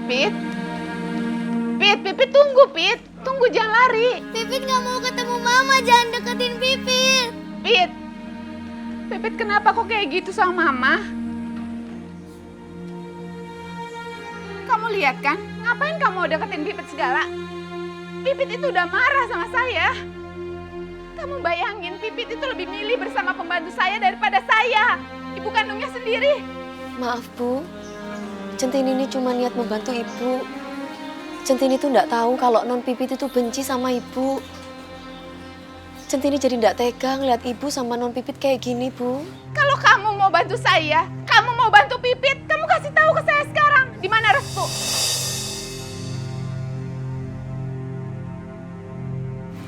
Pit. Pipit tunggu, Pit. Tunggu, jangan lari. Pipit gak mau ketemu Mama, jangan deketin Pipit. Pipit kenapa kok kayak gitu sama Mama? Kamu lihat kan, ngapain kamu deketin Pipit segala? Pipit itu udah marah sama saya. Kamu bayangin, Pipit itu lebih milih bersama pembantu saya daripada saya, ibu kandungnya sendiri. Maaf Bu, Centini ini cuma niat membantu Ibu. Centini itu nggak tahu kalau non Pipit itu benci sama Ibu. Centini jadi nggak tega ngeliat Ibu sama non Pipit kayak gini, Bu. Kalau kamu mau bantu saya, kamu mau bantu Pipit, kamu kasih tahu ke saya sekarang. Di mana Restu?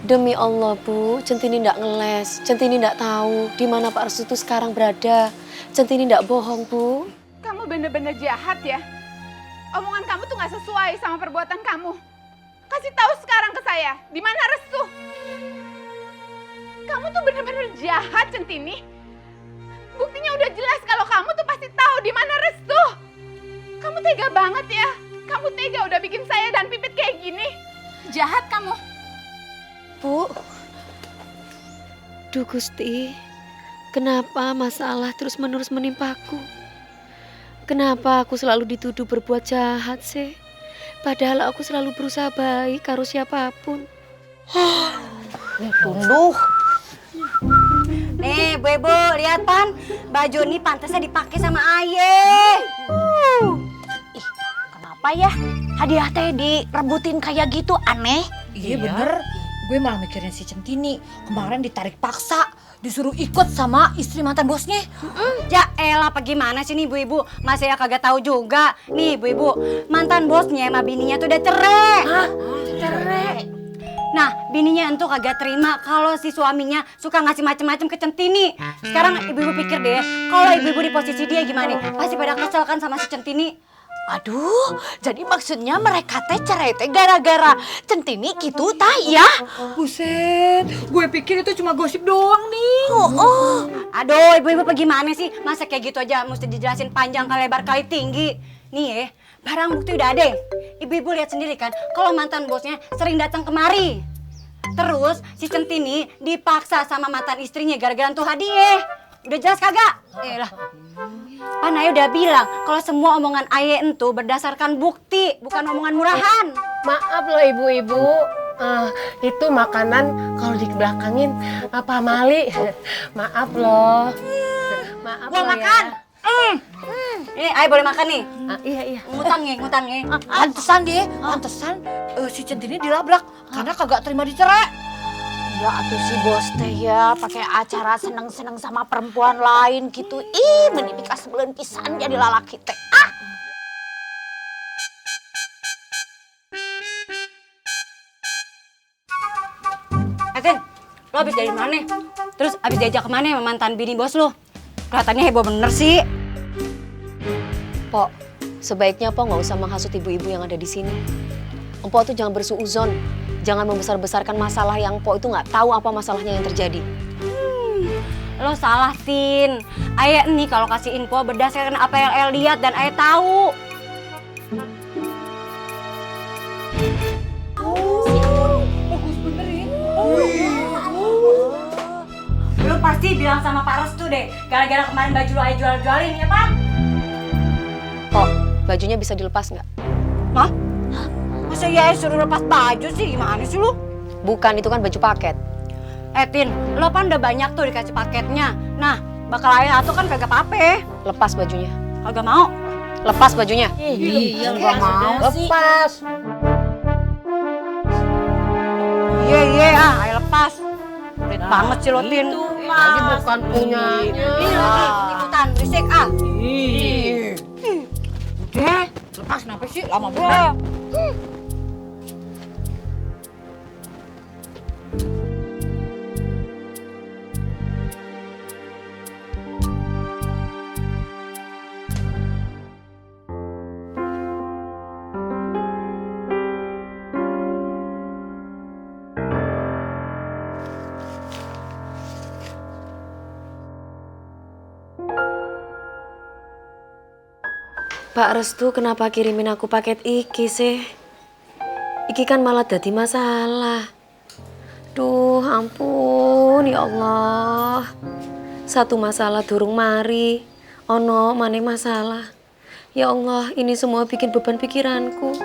Demi Allah, Bu, Centini nggak ngeles. Centini nggak tahu di mana Pak Restu itu sekarang berada. Centini nggak bohong, Bu. Kamu bener-bener jahat ya. Omongan kamu tuh nggak sesuai sama perbuatan kamu. Kasih tahu sekarang ke saya, di mana Restu? Kamu tuh bener-bener jahat, Centini. Buktinya udah jelas kalau kamu tuh pasti tahu di mana Restu. Kamu tega banget ya. Kamu tega udah bikin saya dan Pipit kayak gini. Jahat kamu. Bu, duh Gusti, kenapa masalah terus-menerus menimpaku? Kenapa aku selalu dituduh berbuat jahat sih? Padahal aku selalu berusaha baik karo siapapun. Tunduh. Nih, Bu Ibu, lihat Pan. Baju ini pantasnya dipakai sama Aye. Ih, kenapa ya? Hadiah teh direbutin kayak gitu, aneh. Iya bener, gue malah mikirin si Centini. Kemarin ditarik paksa, disuruh ikut sama istri mantan bosnya. Ya elah, apa gimana sih nih Bu Ibu? Masih ya kagak tahu juga. Nih Bu Ibu, mantan bosnya sama bininya tuh udah cerai. Hah? Cerai? Nah, bininya entu kagak terima kalau si suaminya suka ngasih macem-macem ke Centini. Sekarang ibu-ibu pikir deh, kalau ibu-ibu di posisi dia gimana nih? Pasti pada kesel kan sama si Centini. Aduh, jadi maksudnya mereka teh cerai teh gara-gara Centini gitu tah ya? Buset, gue pikir itu cuma gosip doang nih. Aduh, ibu-ibu apa gimana sih? Masa kayak gitu aja mesti dijelasin panjang kali lebar kali tinggi. Nih ya, barang bukti udah ada. Ibu-ibu lihat sendiri kan, kalau mantan bosnya sering datang kemari. Terus si Centini dipaksa sama mantan istrinya gara-gara tuh hadiah. Udah jelas kagak? Lah. Pan Aye udah bilang kalau semua omongan Aye itu berdasarkan bukti, bukan omongan murahan. Maaf loh ibu-ibu, itu makanan kalau dibelakangin Pak Mali. Maaf loh. Maaf Gua loh makan. Ya. Ini Aye boleh makan nih. Iya. Ngutang ya. Pantesan deh, pantesan si Centini dilabrak karena kagak terima dicerai. Ya atuh si bos teh ya pakai acara seneng-seneng sama perempuan lain gitu. Ih, meni dikasebeleun pisan jadi lalaki teh. Tin, lo habis dari mana? Terus habis diajak kemana sama mantan bini bos lo? Kelihatannya heboh bener sih. Pok, sebaiknya Pok nggak usah menghasut ibu-ibu yang ada di sini. Empok tuh jangan bersuuzon, jangan membesar-besarkan masalah yang Empok itu nggak tahu apa masalahnya yang terjadi. Lo salah, Tin. Aye nih kalau kasih info berdasarkan apa yang Aye lihat dan Aye tahu. Bagus benerin. Lo pasti bilang sama Pak Restu deh, gara-gara kemarin baju lo Aye jual-jualin ya, Pak? Pok, bajunya bisa dilepas nggak? Hah? Masa ya suruh lepas baju sih? Gimana sih lu? Bukan, itu kan baju paket. Tin, lo kan udah banyak tuh dikasih paketnya. Nah, bakal Aye atuh kan kagak apa-apa. Lepas bajunya. Kagak mau. Lepas bajunya. Iya, nggak mau sih. Lepas. Iya, Aye lepas. Pelit banget sih lo, Tin. Lagi bukan punyanya. Ikutan, berisik ah. Udah, lepas kenapa sih? Lama banget. Pak Restu kenapa kirimin aku paket iki sih? Iki kan malah dadi masalah. Duh, ampun ya Allah. Satu masalah durung mari, ono maning masalah. Ya Allah, ini semua bikin beban pikiranku.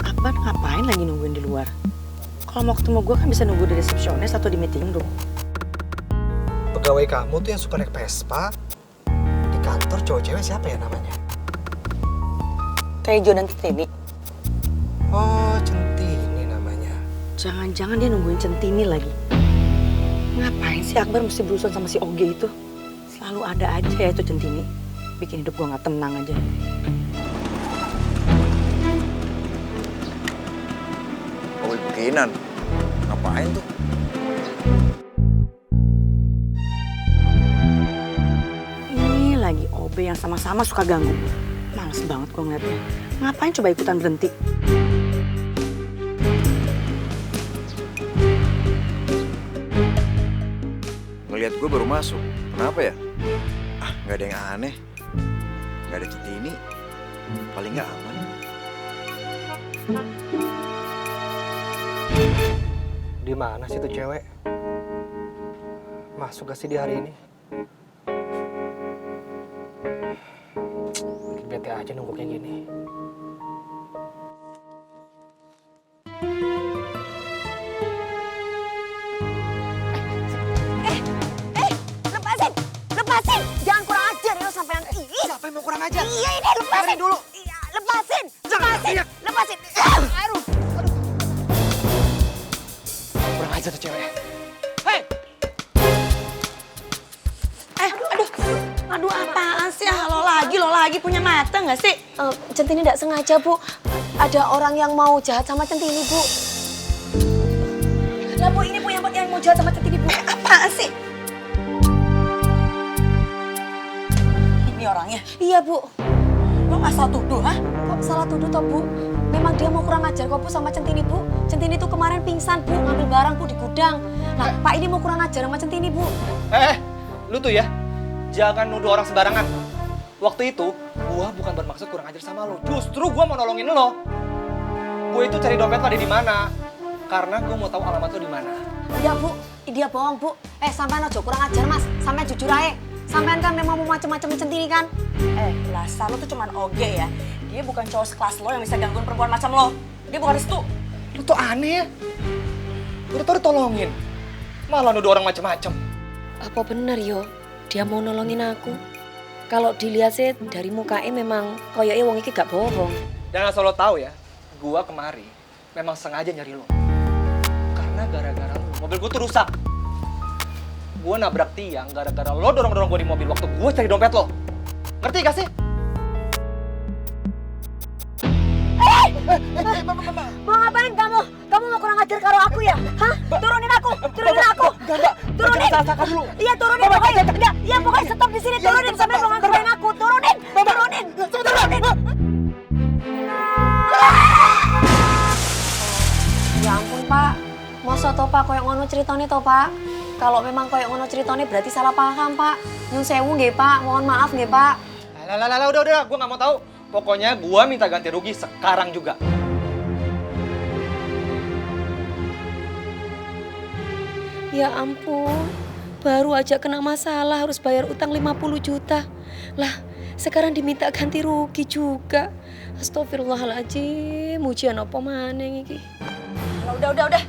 Akbar ngapain lagi nungguin di luar? Kalau mau ketemu gue kan bisa nunggu di resepsionis atau di meeting room. Pegawai kamu tuh yang suka naik Vespa di kantor cowok cewek siapa ya namanya? Kayak Jo dan Centini. Oh, Centini namanya. Jangan-jangan dia nungguin Centini lagi. Ngapain sih Akbar mesti berurusan sama si Oge itu? Selalu ada aja ya itu Centini. Bikin hidup gue gak tenang aja. Oh, Ibu Kinan. Ngapain tuh? Ini lagi OB yang sama-sama suka ganggu. Males banget gue ngeliatnya. Ngapain coba ikutan berhenti? Ngeliat gue baru masuk. Kenapa ya? Ah, nggak ada yang aneh. Nggak ada Centini. Paling nggak aman. Di mana sih tuh cewek? Masuk gak sih di hari ini? Bikin bete aja nunggu kayak gini. Lepasin! Lepasin! Jangan kurang ajar ya sampean. Siapa yang mau kurang ajar? Iya ini lepasin dulu. Iya, lepasin. Lepasin. Lepasin. Aduh. Kurang ajar tuh cewek. Hei! Aduh apaan sih? Lo lagi punya mata nggak sih? Centini tidak sengaja, Bu. Ada orang yang mau jahat sama Centini, Bu. Lah Bu, ini Bu yang mau jahat sama Centini Bu. Apaan sih? Ini orangnya? Iya, Bu. Lo nggak salah tuduh, hah? Kok salah tuduh toh, Bu? Memang dia mau kurang ajar kok, Bu, sama Centini, Bu. Centini tuh kemarin pingsan, Bu, ngambil barang, Bu, di gudang. Nah, Pak ini mau kurang ajar sama Centini, Bu. Lu tuh ya, jangan nuduh orang sembarangan. Waktu itu, gua bukan bermaksud kurang ajar sama lo. Justru gua mau nolongin lo. Gua itu cari dompet lo ada di mana. Karena gua mau tahu alamat lo di mana. Iya, Bu. Dia bohong, Bu. Sampean aja kurang ajar, Mas. Sampean jujur aja. Sampean kan memang mau macam-macam Centini kan? Dasar lo tuh cuman Oge ya. Dia bukan cowok sekelas lo yang bisa gangguin perempuan macam lo. Dia bukan Restu. Lu tuh aneh ya. Udah tau ditolongin. Malah nuduh orang macam-macam. Apa bener, Yo? Dia mau nolongin aku? Kalau dilihat sih dari mukanya memang koyoknya wong iki gak bohong. Dan asal lo tahu ya, gua kemari memang sengaja nyari lo. Karena gara-gara lo, mobil gua tuh rusak. Gua nabrak tiang gara-gara lo dorong-dorong gua di mobil waktu gua cari dompet lo. Ngerti gak sih? Mau ngapain kamu? Kamu mau kurang ajar karo aku ya? Hah? Turunin aku! Turunin aku! Turunin! Iya turunin pokoknya! Enggak! Iya pokoknya stop di sini turunin sampai mau nganggurin aku! Turunin! Turunin! Turunin! Ya ampun, Pak. Masa toh, Pak, koyok ngono ceritanya toh, Pak? Kalau memang koyok ngono ceritanya berarti salah paham, Pak. Nyun sewu nggih, Pak. Mohon maaf nggih, Pak. Lah, udah, gua nggak mau tahu. Pokoknya gua minta ganti rugi sekarang juga. Ya ampun, baru aja kena masalah harus bayar utang 50 juta. Lah, sekarang diminta ganti rugi juga. Astagfirullahaladzim, ujian apa maneh iki? Udah.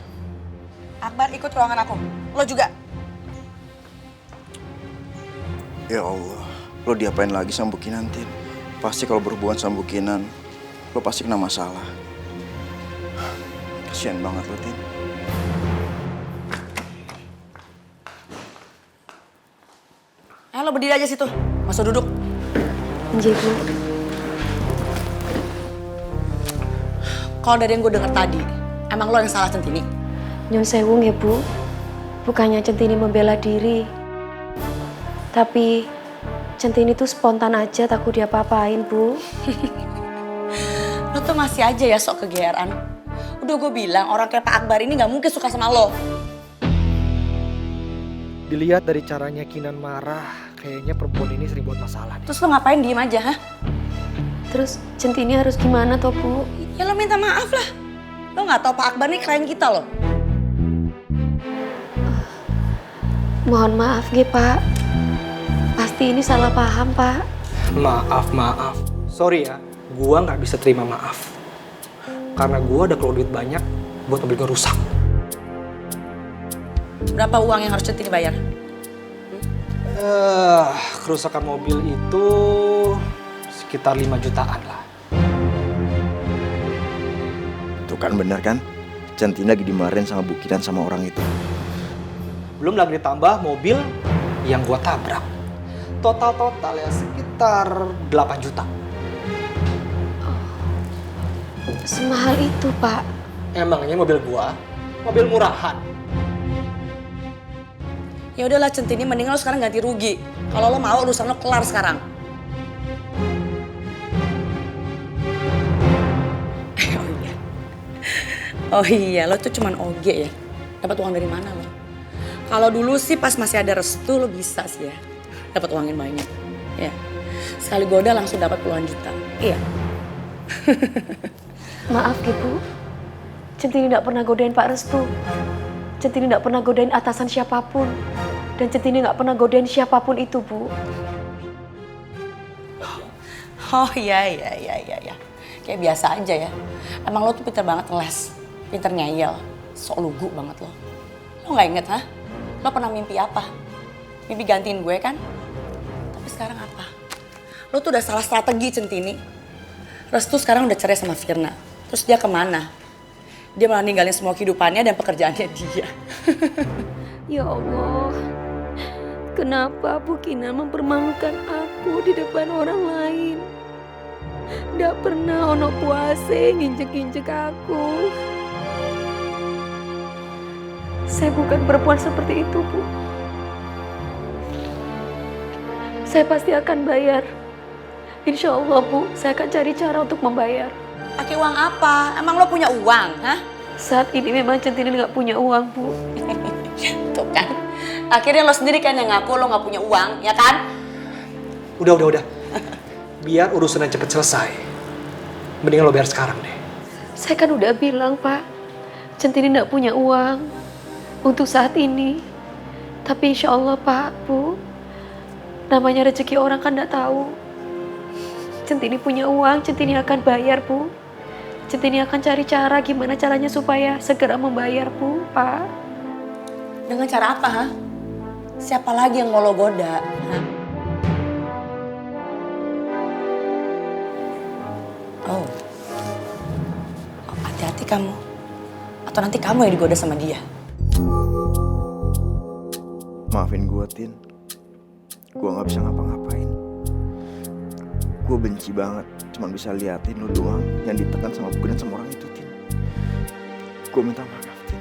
Akbar ikut ruangan aku. Lo juga. Ya Allah, lo diapain lagi sama Bu Kinan, Tin? Pasti kalau berhubungan sama Bu Kinan, lo pasti kena masalah. Kasian banget lo, Tin. Lo berdiri aja situ. Nggak usah duduk. Nggih, Bu. Kalau dari yang gue denger tadi, emang lo yang salah Centini? Nyun sewu nggih, Bu. Bukannya Centini membela diri. Tapi Centini tuh spontan aja takut diapa-apain, Bu. Lo tuh masih aja ya sok kegeeran. Udah gue bilang orang kayak Pak Akbar ini nggak mungkin suka sama lo. Dilihat dari caranya Kinan marah, kayaknya perempuan ini sering buat masalah nih. Terus lo ngapain diem aja, ha? Terus Centini harus gimana toh, Bu? Ya lo minta maaf lah. Lo nggak tahu Pak Akbar nih klien kita loh. Mohon maaf, Ge, Pak. Pasti ini salah paham, Pak. Maaf. Sorry ya, gua nggak bisa terima maaf. Karena gua udah keluar duit banyak buat mobil gua rusak. Berapa uang yang harus Centini bayar? Kerusakan mobil itu sekitar 5 jutaan lah. Tuh kan bener kan? Centini lagi dimarahin sama Bu Kinan sama orang itu. Belum lagi ditambah mobil yang gua tabrak. Total ya sekitar 8 juta. Semahal itu, Pak. Emangnya mobil gua mobil murahan. Ya udahlah Centini, mending lo sekarang ganti rugi. Kalau lo mau urusan lo kelar sekarang. Oh iya, lo tuh cuman oge ya. Dapat uang dari mana lo? Kalau dulu sih pas masih ada Restu lo bisa sih ya. Dapat uangin banyak. Ya. Sekali goda langsung dapat puluhan juta. Iya. Maaf, Bu. Centini tidak pernah godain Pak Restu. Centini tidak pernah godain atasan siapapun. Dan Centini nggak pernah godain siapapun itu, Bu. Oh iya. Kayak biasa aja ya. Emang lo tuh pinter banget ngeles. Pinter ngeyel. Sok lugu banget lo. Lo nggak inget, ha? Lo pernah mimpi apa? Mimpi gantiin gue kan? Tapi sekarang apa? Lo tuh udah salah strategi, Centini. Restu sekarang udah cerai sama Firna. Terus dia kemana? Dia malah ninggalin semua kehidupannya dan pekerjaannya dia. Ya Allah, kenapa Bu Kinan mempermalukan aku di depan orang lain? Nggak pernah ono puase nginjek-injek aku. Saya bukan perempuan seperti itu, Bu. Saya pasti akan bayar. Insya Allah, Bu, saya akan cari cara untuk membayar. Pakai uang apa? Emang lo punya uang, hah? Saat ini memang Centini nggak punya uang, Bu. Tuh kan. Akhirnya lo sendiri kan yang ngaku lo nggak punya uang, ya kan? Udah. Biar urusannya cepet selesai. Mendingan lo bayar sekarang deh. Saya kan udah bilang, Pak. Centini nggak punya uang untuk saat ini. Tapi insya Allah, Pak, Bu. Namanya rezeki orang kan nggak tahu. Centini punya uang, Centini akan bayar, Bu. Centini akan cari cara gimana caranya supaya segera membayar, Bu, Pak. Dengan cara apa, ha? Siapa lagi yang mau lo goda? Ha? Oh, hati-hati kamu. Atau nanti kamu yang digoda sama dia. Maafin gue, Tin. Gue gak bisa ngapa-ngapain. Gue benci banget. Cuman bisa liatin lo doang yang ditekan sama Bu Kinan sama orang itu, Tin. Gue minta maaf, Tin.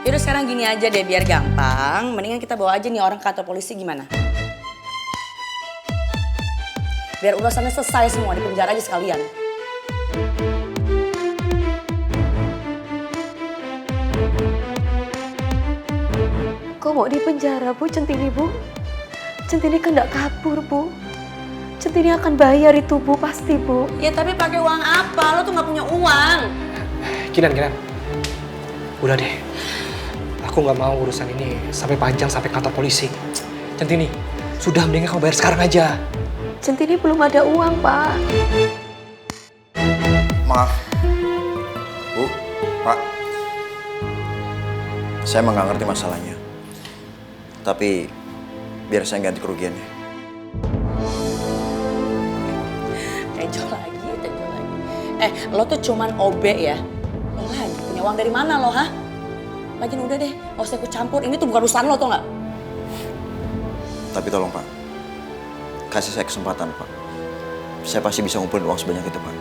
Yaudah sekarang gini aja deh biar gampang. Mendingan kita bawa aja nih orang ke kantor polisi gimana? Biar urusannya selesai semua, di penjara aja sekalian. Kok mau di penjara, Bu, Centini, Bu? Centini kan nggak kabur, Bu. Centini akan bayar itu, Bu, pasti, Bu. Ya tapi pakai uang apa? Lo tuh nggak punya uang. Kinan. Udah deh. Aku nggak mau urusan ini sampai panjang sampai kantor polisi. Centini, sudah mendingan kamu bayar sekarang aja. Centini belum ada uang, Pak. Maaf. Bu, Pak. Saya emang gak ngerti masalahnya. Tapi biar saya ganti kerugiannya. Tejo lagi. Lo tuh cuman OB ya? Lo lagi punya uang dari mana lo, ha? Lagian udah deh, gak usah ikut campur. Ini tuh bukan urusan lo, tau gak? Tapi tolong, Pak. Kasih saya kesempatan, Pak. Saya pasti bisa ngumpulin uang sebanyak itu, Pak.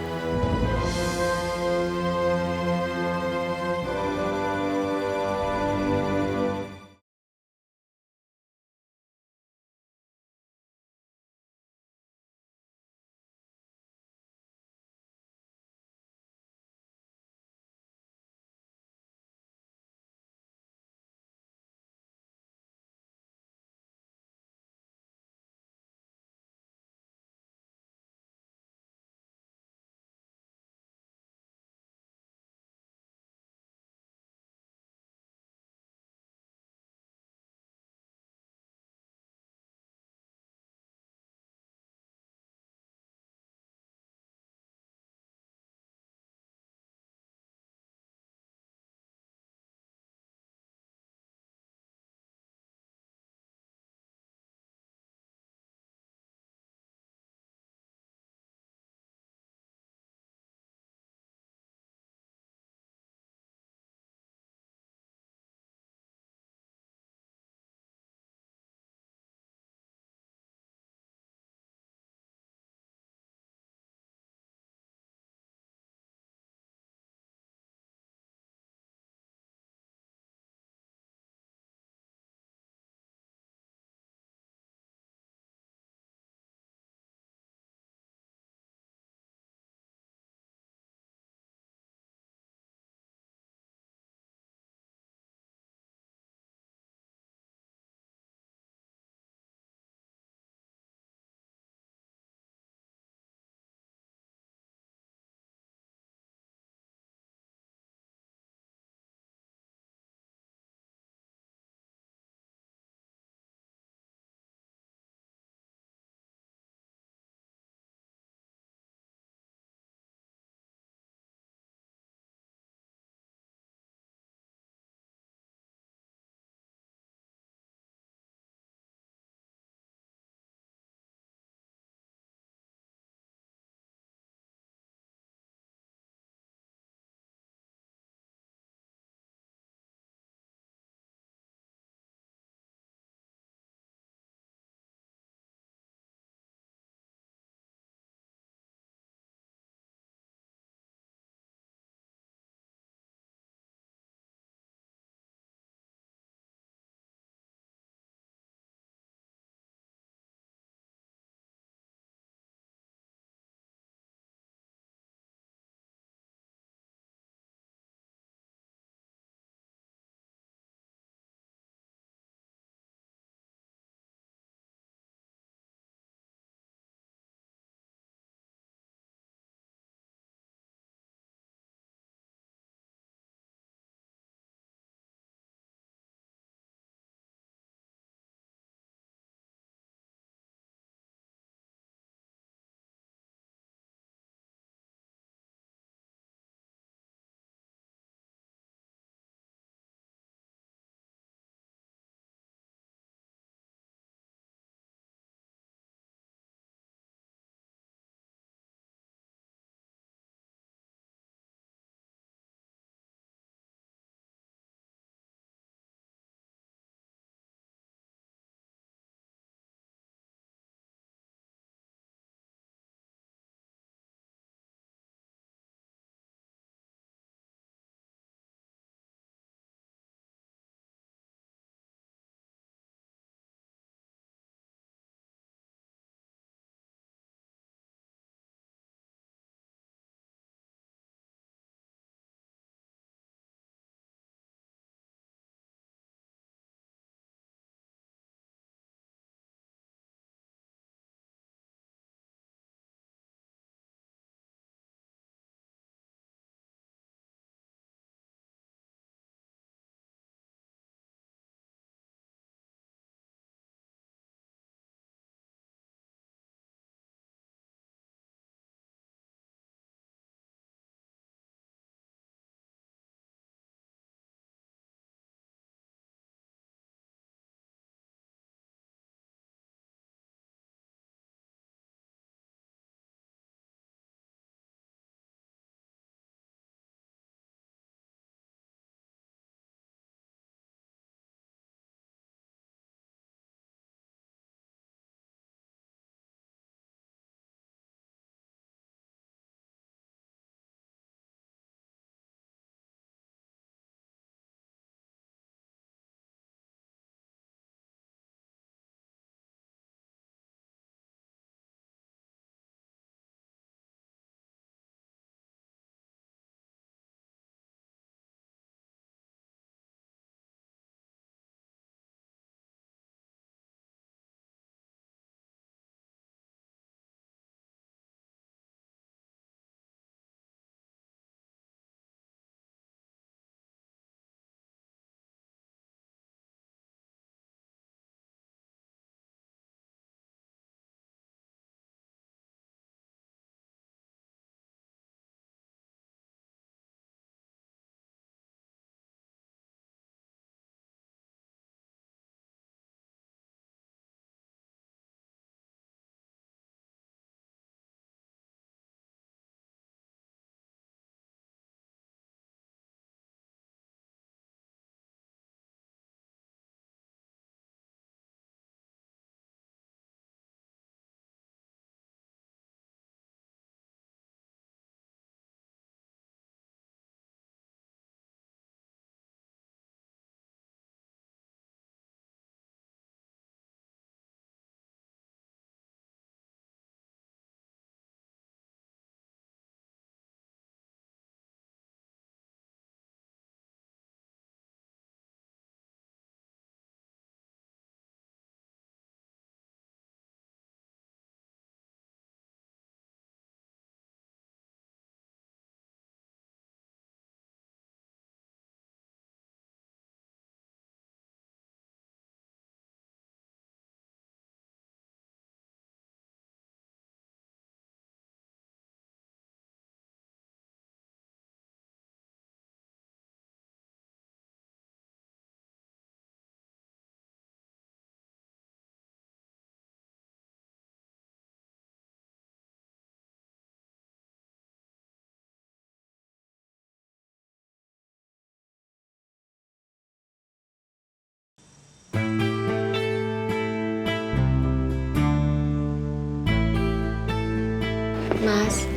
Mas,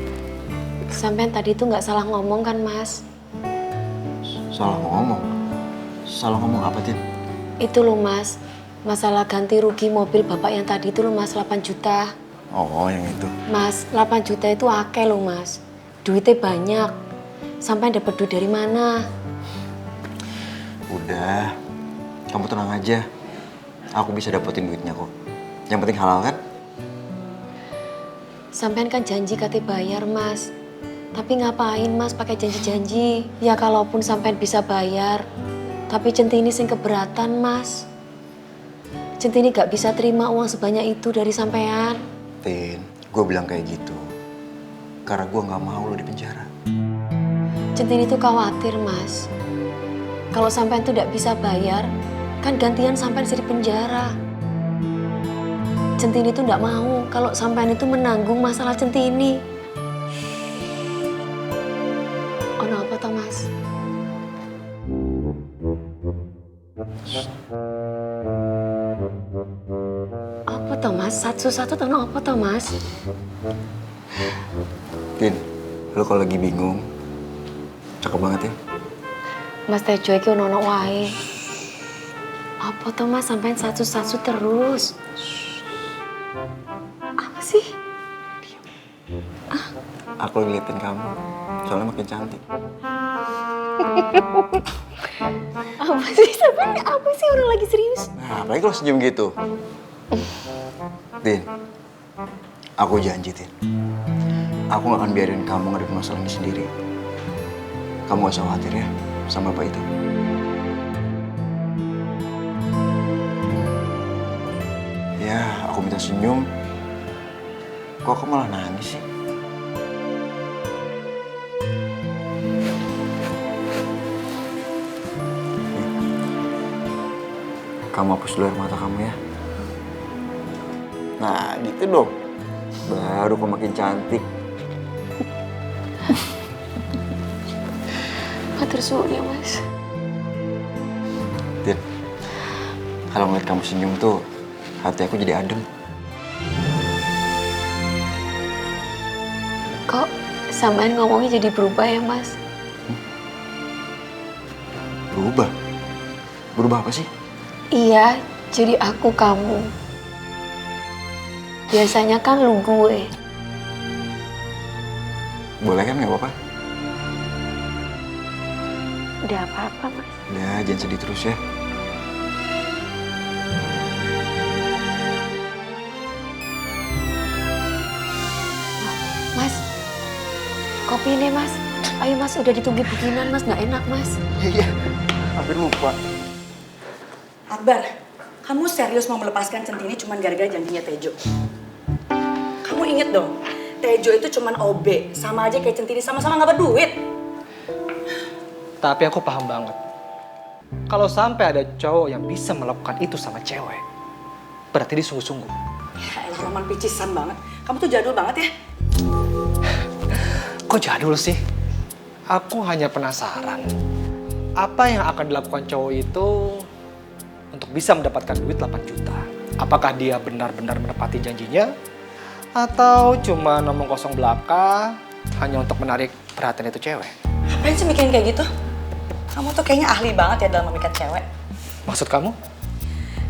sampean tadi tuh nggak salah ngomong kan, Mas? Salah ngomong? Salah ngomong apa, Tin? Itu loh, Mas. Masalah ganti rugi mobil bapak yang tadi itu loh, Mas, 8 juta. Oh, yang itu. Mas, 8 juta itu akeh loh, Mas. Duitnya banyak. Sampai dapat duit dari mana? Udah, kamu tenang aja. Aku bisa dapetin duitnya kok. Yang penting halal kan? Sampean kan janji katanya bayar, Mas. Tapi ngapain, Mas, pakai janji-janji? Ya kalaupun sampean bisa bayar. Tapi Centini sing keberatan, Mas. Centini gak bisa terima uang sebanyak itu dari sampean. Tin, gue bilang kayak gitu karena gue nggak mau lo di penjara. Centini tuh khawatir, Mas. Kalau sampean tuh gak bisa bayar, kan gantian sampean di penjara. Centini tuh gak mau kalau sampean itu menanggung masalah Centini. Ono apa toh, Mas? Apa toh, Mas? Satu-satu toh apa toh, Mas? Tin, lo kalau lagi bingung, cakep banget ya. Mas Tejo iki ono wae. Apa toh, Mas, sampean satu-satu terus? Apa sih? Aku lagi liatin kamu, soalnya makin cantik. Apa sih sampean? Apa sih orang lagi serius? Nah, apalagi kalau senyum gitu. Tin, aku janji, Tin. Aku gak akan biarin kamu ngadepin masalah ini sendiri. Kamu gak usah khawatir ya sama Pak itu. Ya, aku minta senyum. Kok kamu malah nangis sih? Kamu hapus dulu air mata kamu ya. Nah, gitu dong. Baru kau makin cantik. Matur suwun ya, Mas. Tin, kalau ngeliat kamu senyum tuh, hati aku jadi adem. Kok sampean ngomongnya jadi berubah ya, Mas? Berubah? Berubah apa sih? Iya, jadi aku kamu. Biasanya kan lu gue. Boleh kan, nggak apa-apa? Udah apa-apa, Mas. Udah, jangan sedih terus ya. Mas, kopi ini, Mas. Ayo, Mas, udah ditunggu beginian, Mas. Nggak enak, Mas. Iya, hampir lupa. Akbar, kamu serius mau melepaskan Centini cuma gara-gara janjinya Tejo? Kamu inget dong, Tejo itu cuma OB, sama aja kayak Centini, sama-sama nggak berduit. Tapi aku paham banget. Kalau sampai ada cowok yang bisa melakukan itu sama cewek, berarti dia sungguh-sungguh. Ya elah, roman picisan banget. Kamu tuh jadul banget ya. Kok jadul sih? Aku hanya penasaran. Apa yang akan dilakukan cowok itu untuk bisa mendapatkan duit 8 juta? Apakah dia benar-benar menepati janjinya? Atau cuma ngomong kosong belaka hanya untuk menarik perhatian itu cewek? Ngapain sih mikirin kayak gitu? Kamu tuh kayaknya ahli banget ya dalam memikat cewek. Maksud kamu?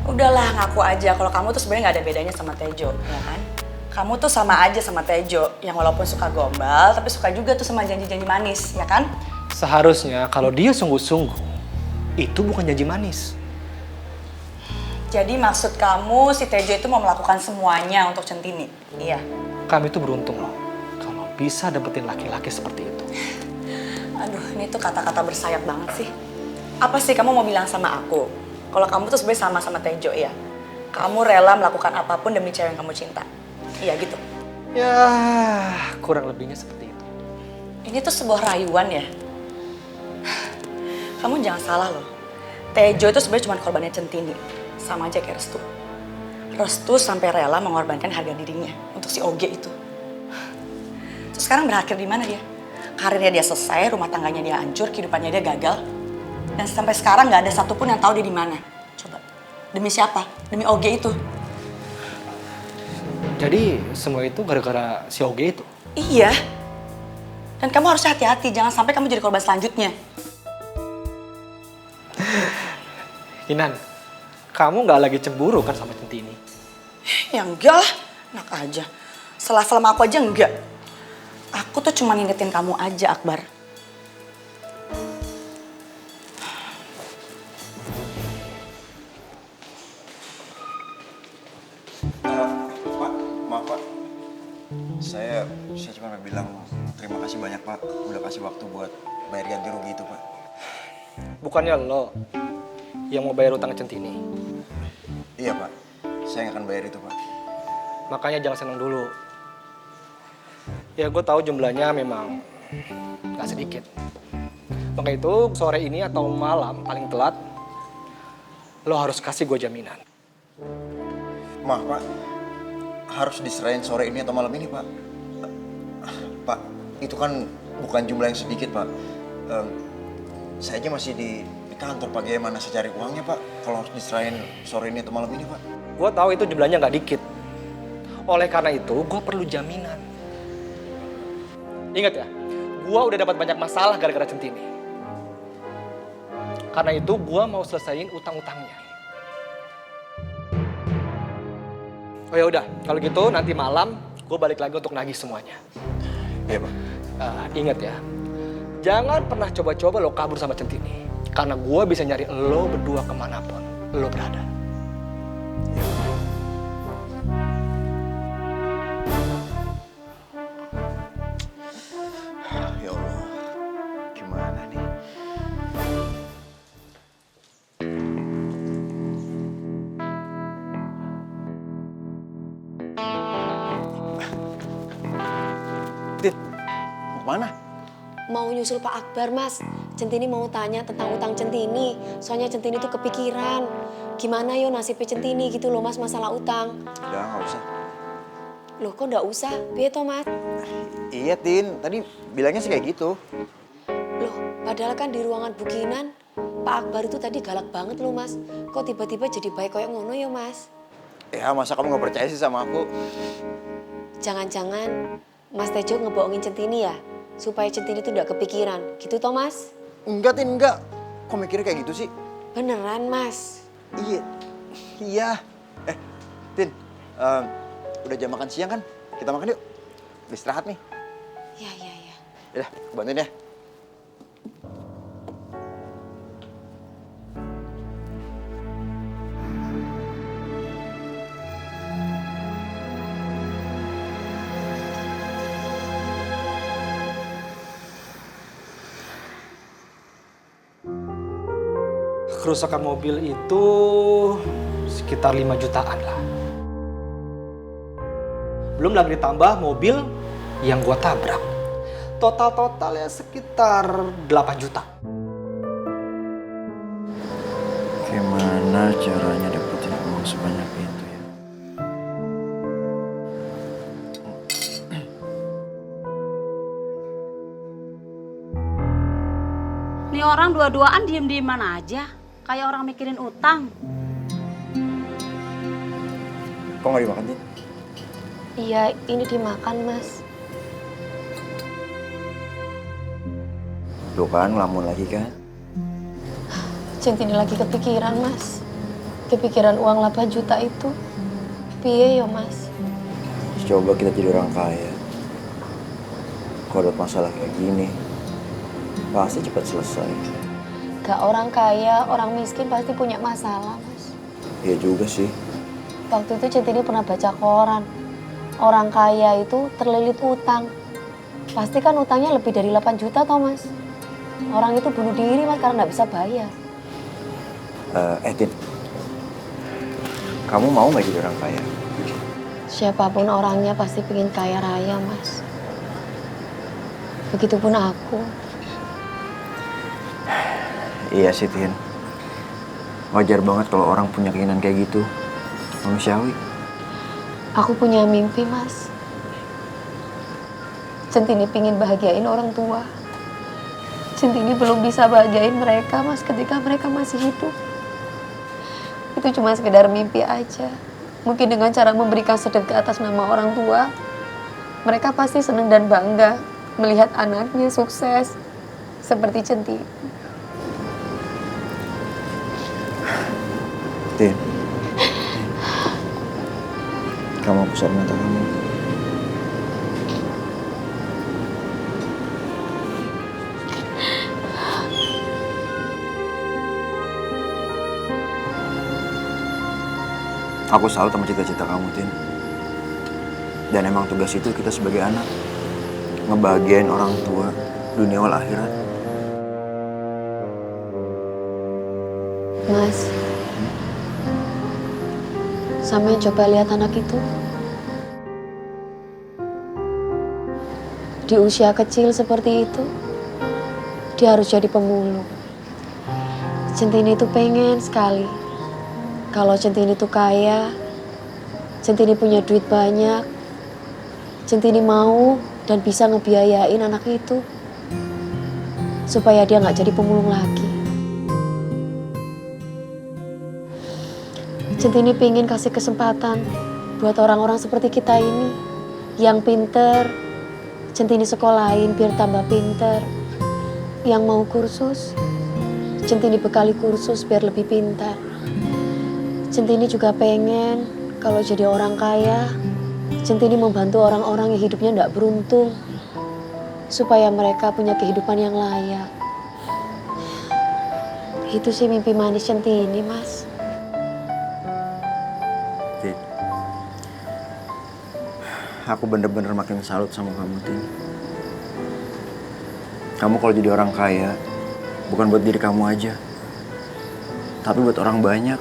Udahlah, ngaku aja kalau kamu tuh sebenarnya nggak ada bedanya sama Tejo, ya kan? Kamu tuh sama aja sama Tejo, yang walaupun suka gombal, tapi suka juga tuh sama janji-janji manis, ya kan? Seharusnya kalau dia sungguh-sungguh, itu bukan janji manis. Jadi maksud kamu si Tejo itu mau melakukan semuanya untuk Centini? Iya. Kami tuh beruntung loh, kalau bisa dapetin laki-laki seperti itu. Aduh, ini tuh kata-kata bersayap banget sih. Apa sih kamu mau bilang sama aku? Kalau kamu tuh sebenarnya sama Tejo ya? Kamu rela melakukan apapun demi cewek yang kamu cinta? Iya gitu? Ya, kurang lebihnya seperti itu. Ini tuh sebuah rayuan ya? Kamu jangan salah loh. Tejo itu sebenarnya cuma korbannya Centini. Sama aja kayak Restu. Restu sampai rela mengorbankan harga dirinya untuk si Oge itu. Terus sekarang berakhir di mana dia? Karirnya dia selesai, rumah tangganya dia hancur, kehidupannya dia gagal. Dan sampai sekarang nggak ada satupun yang tahu dia di mana. Coba. Demi siapa? Demi Oge itu. Jadi semua itu gara-gara si Oge itu? Iya. Dan kamu harus hati-hati, jangan sampai kamu jadi korban selanjutnya. Kinan, kamu nggak lagi cemburu kan sama Centini? Ya enggak lah, enak aja. Selevel sama aku aja enggak. Aku tuh cuma ngingetin kamu aja, Akbar. Pak, maaf Pak. Saya cuma mau bilang terima kasih banyak Pak. Udah kasih waktu buat bayar ganti rugi itu Pak. Bukannya lo yang mau bayar utang Centini? Iya Pak, saya nggak akan bayar itu Pak. Makanya jangan senang dulu. Ya gue tahu jumlahnya memang nggak sedikit. Maka itu sore ini atau malam paling telat, lo harus kasih gue jaminan. Maaf Pak, harus diserahin sore ini atau malam ini Pak. Pak, itu kan bukan jumlah yang sedikit Pak. Saya aja masih di kantor Pak, gimana saya cari uangnya Pak? Kalau harus diserahin sore ini atau malam ini Pak. Gue tahu itu jumlahnya nggak dikit. Oleh karena itu, gue perlu jaminan. Ingat ya, gue udah dapat banyak masalah gara-gara Centini. Karena itu, gue mau selesaiin utang-utangnya. Oh ya udah, kalau gitu nanti malam gue balik lagi untuk nagih semuanya. Iya Pak. Ingat ya, jangan pernah coba-coba lo kabur sama Centini. Karena gue bisa nyari lo berdua kemanapun lo berada. Ya Allah, gimana nih? Tin, mau kemana? Mau nyusul Pak Akbar, Mas. Centini mau tanya tentang utang Centini. Soalnya Centini tuh kepikiran. Gimana yo nasibnya Centini gitu loh, Mas, masalah utang. Udah, nggak usah. Loh, kok nggak usah? Biar toh, Mas. Iya, Tin. Tadi bilangnya sih kayak gitu. Loh, padahal kan di ruangan bukinan, Pak Akbar itu tadi galak banget loh, Mas. Kok tiba-tiba jadi baik kayak ngono yo, Mas? Ya, masa kamu nggak percaya sih sama aku? Jangan-jangan Mas Tejo ngebohongin Centini ya? Supaya Centini tuh nggak kepikiran. Gitu toh, Mas? Enggak, Tin, enggak. Kok mikirnya kayak gitu sih? Beneran, Mas? Iya. Iya. Tin, udah jam makan siang kan? Kita makan yuk. Istirahat nih. Ya. Yaudah, aku bantuin ya. Kerusakan mobil itu sekitar 5 jutaan lah. Belum lagi ditambah mobil yang gua tabrak. Total-totalnya sekitar 8 juta. Gimana caranya dapetin uang sebanyak itu ya? Nih orang dua-duaan diem-dieman aja. Kayak orang mikirin utang. Kok nggak dimakan, Tin? Iya, ini dimakan, Mas. Tuh kan, ngelamun lagi kan? Centini lagi kepikiran, Mas. Kepikiran uang 8 juta itu. Piye yo, Mas? Coba kita jadi orang kaya. Kalau ada masalah kayak gini, pasti cepat selesai. Gak orang kaya, orang miskin pasti punya masalah, Mas. Iya juga sih. Waktu itu Centini pernah baca koran. Orang kaya itu terlilit utang. Pasti kan utangnya lebih dari 8 juta toh, Mas. Orang itu bunuh diri, Mas, karena nggak bisa bayar. Tin, kamu mau nggak jadi orang kaya? Siapapun orangnya pasti pengen kaya raya, Mas. Begitupun aku. Iya sih, Tin. Wajar banget kalau orang punya keinginan kayak gitu. Manusiawi. Aku punya mimpi, Mas. Centini pingin bahagiain orang tua. Centini belum bisa bahagiain mereka, Mas, ketika mereka masih hidup. itu cuma sekedar mimpi aja. Mungkin dengan cara memberikan sedekah atas nama orang tua, mereka pasti senang dan bangga melihat anaknya sukses seperti Centini. Tin, kamu hapus air mata kamu. Aku salut sama cita-cita kamu, Tin. Dan emang tugas itu kita sebagai anak. Ngebahagiain orang tua, dunia wal akhirat. Mas, sampean coba lihat anak itu. Di usia kecil seperti itu, dia harus jadi pemulung. Centini itu pengen sekali kalau Centini itu kaya, Centini punya duit banyak, Centini mau dan bisa ngebiayain anak itu supaya dia nggak jadi pemulung lagi. Centini pingin kasih kesempatan buat orang-orang seperti kita ini yang pinter, Centini sekolahin biar tambah pinter. Yang mau kursus, Centini bekali kursus biar lebih pintar. Centini juga pengen kalau jadi orang kaya, Centini membantu orang-orang yang hidupnya tidak beruntung supaya mereka punya kehidupan yang layak. Itu sih mimpi manis Centini, Mas. Tin, aku bener-bener makin salut sama kamu, Tin. Kamu kalau jadi orang kaya, bukan buat diri kamu aja, tapi buat orang banyak.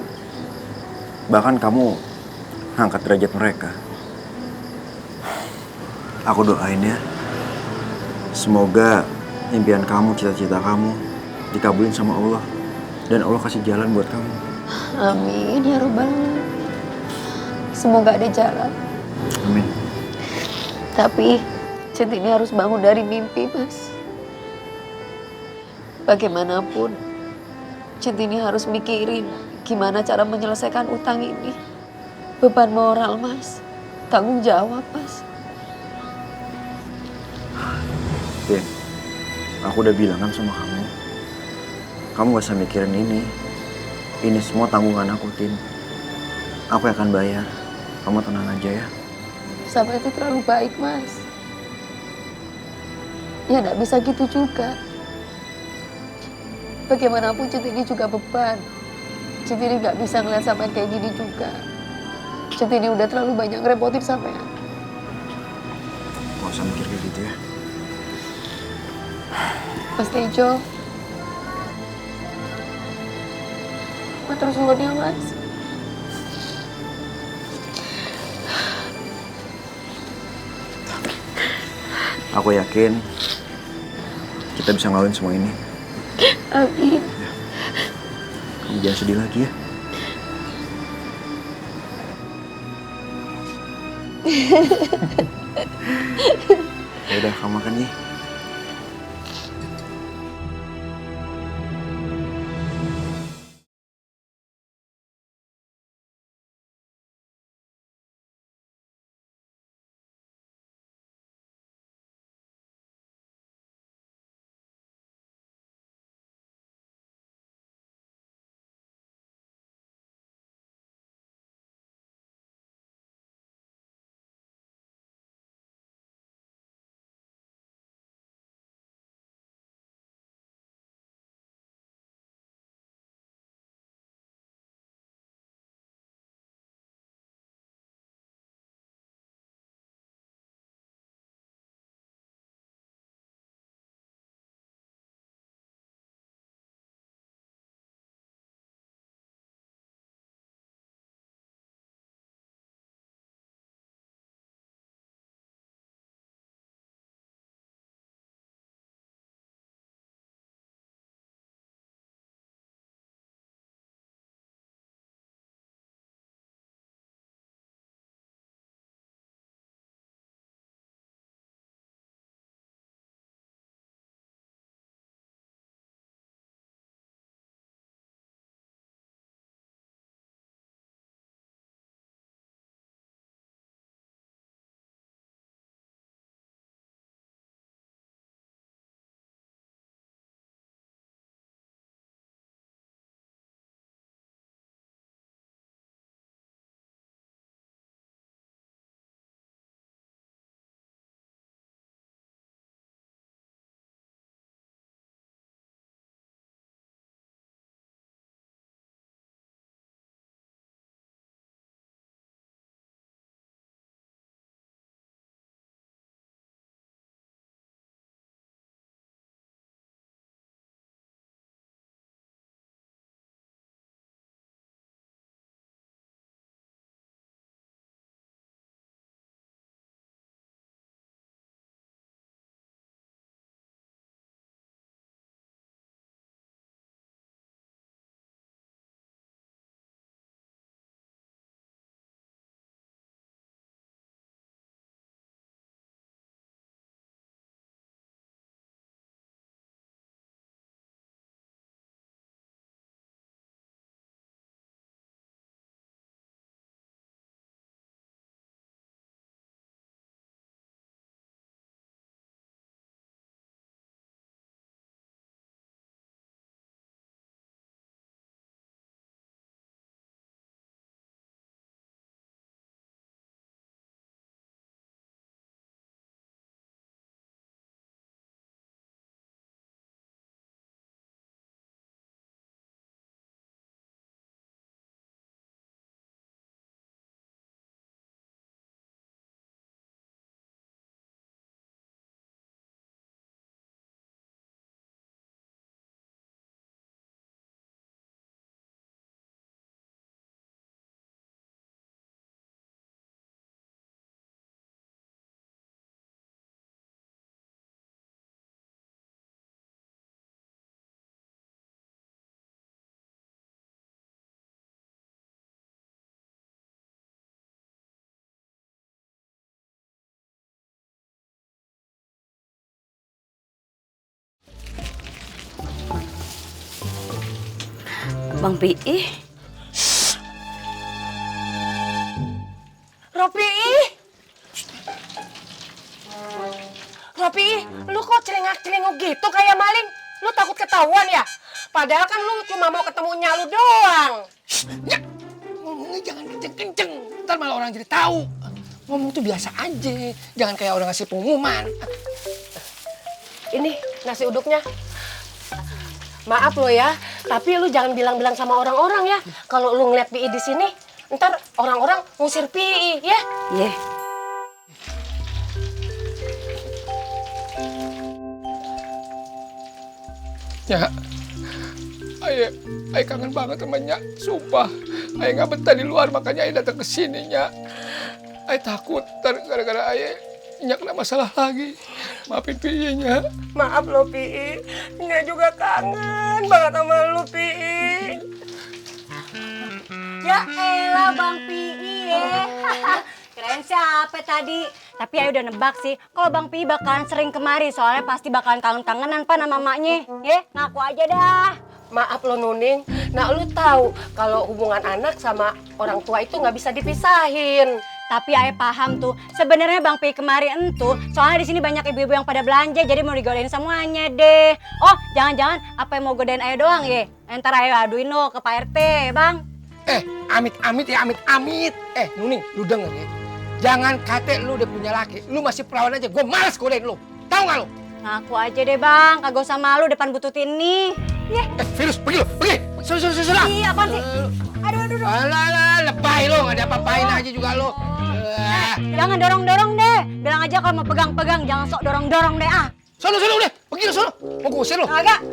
Bahkan kamu angkat derajat mereka. Aku doain ya, semoga impian kamu, cita-cita kamu dikabulin sama Allah. Dan Allah kasih jalan buat kamu. Amin ya Rabbal alamin. Semoga ada jalan. Amin. Tapi Centini harus bangun dari mimpi, Mas. Bagaimanapun, Centini harus mikirin gimana cara menyelesaikan utang ini. Beban moral, Mas. Tanggung jawab, Mas. Tin, aku udah bilang kan sama kamu. Kamu gak usah mikirin ini. Ini semua tanggungan aku, Tin. Aku yang akan bayar. Kamu tenang aja ya. Sama itu terlalu baik, Mas. Ya gak bisa gitu juga. Bagaimanapun Centini juga beban. Centini gak bisa ngeliat sampean kayak gini juga. Centini udah terlalu banyak ngerepotin sampean. Gak usah mikir kayak gitu ya. Mas Tejo. Matur suwun ya, Mas. Aku yakin kita bisa ngelawan semua ini. Amin. Kamu jangan sedih lagi ya. Ya udah, kamu makan ya. Bang Pi. Ropi, lu kok celengak-celengok gitu kayak maling? Lu takut ketahuan ya? Padahal kan lu cuma mau ketemunya lu doang. Ya, ngomongnya jangan kenceng-kenceng, ntar malah orang jadi tahu. Ngomong tuh biasa aja, jangan kayak orang ngasih pengumuman. Ini nasi uduknya. Maaf lo ya, tapi lu jangan bilang-bilang sama orang-orang ya. Kalau lu ngeliat Pi di sini, ntar orang-orang ngusir Pi, ya? Iya. Ya, Ayah kangen banget sama Nyak, sumpah. Ayah nggak betah di luar, makanya Ayah datang ke sini, Nyak. Ayah takut, ntar gara-gara Ayah Nyak kena masalah lagi. Maafin Pi, Nyak. Maaf lo Pi, Nya juga kangen banget sama lu Pi. Ya elah Bang Pi ya. Keren siapa tadi? Tapi Ayu udah nebak sih, kalau Bang Pi bakalan sering kemari, soalnya pasti bakalan kangen-kangenan Pak sama maknya. Ya, ngaku aja dah. Maaf lo Nuning, nah lu tahu kalau hubungan anak sama orang tua itu nggak bisa dipisahin. Tapi Ayu paham tuh, sebenarnya Bang Pi kemari entu, soalnya di sini banyak ibu-ibu yang pada belanja, jadi mau digodain semuanya deh. Oh, jangan-jangan apa yang mau godain Ayu doang ya? Entar Ayu aduin lo ke Pak RT, Bang. Amit-amit ya, amit-amit. Nuning, lu denger ya. Jangan kate lu udah punya laki, lu masih perawan aja, gue malas godain lu. Tahu nggak lu? Ngaku aja deh Bang, kagak usah malu depan butut ini. Virus, pergi lu, pergi. Sudah. Iya, apaan sih? Aduh. Alah, lebay lu, nggak ada apa-apain aja juga lu. Jangan dorong-dorong deh. Bilang aja kalau mau pegang-pegang, jangan sok dorong-dorong deh ah. Sono udah, pergi lu sono. Mau gue usir lu. Agak.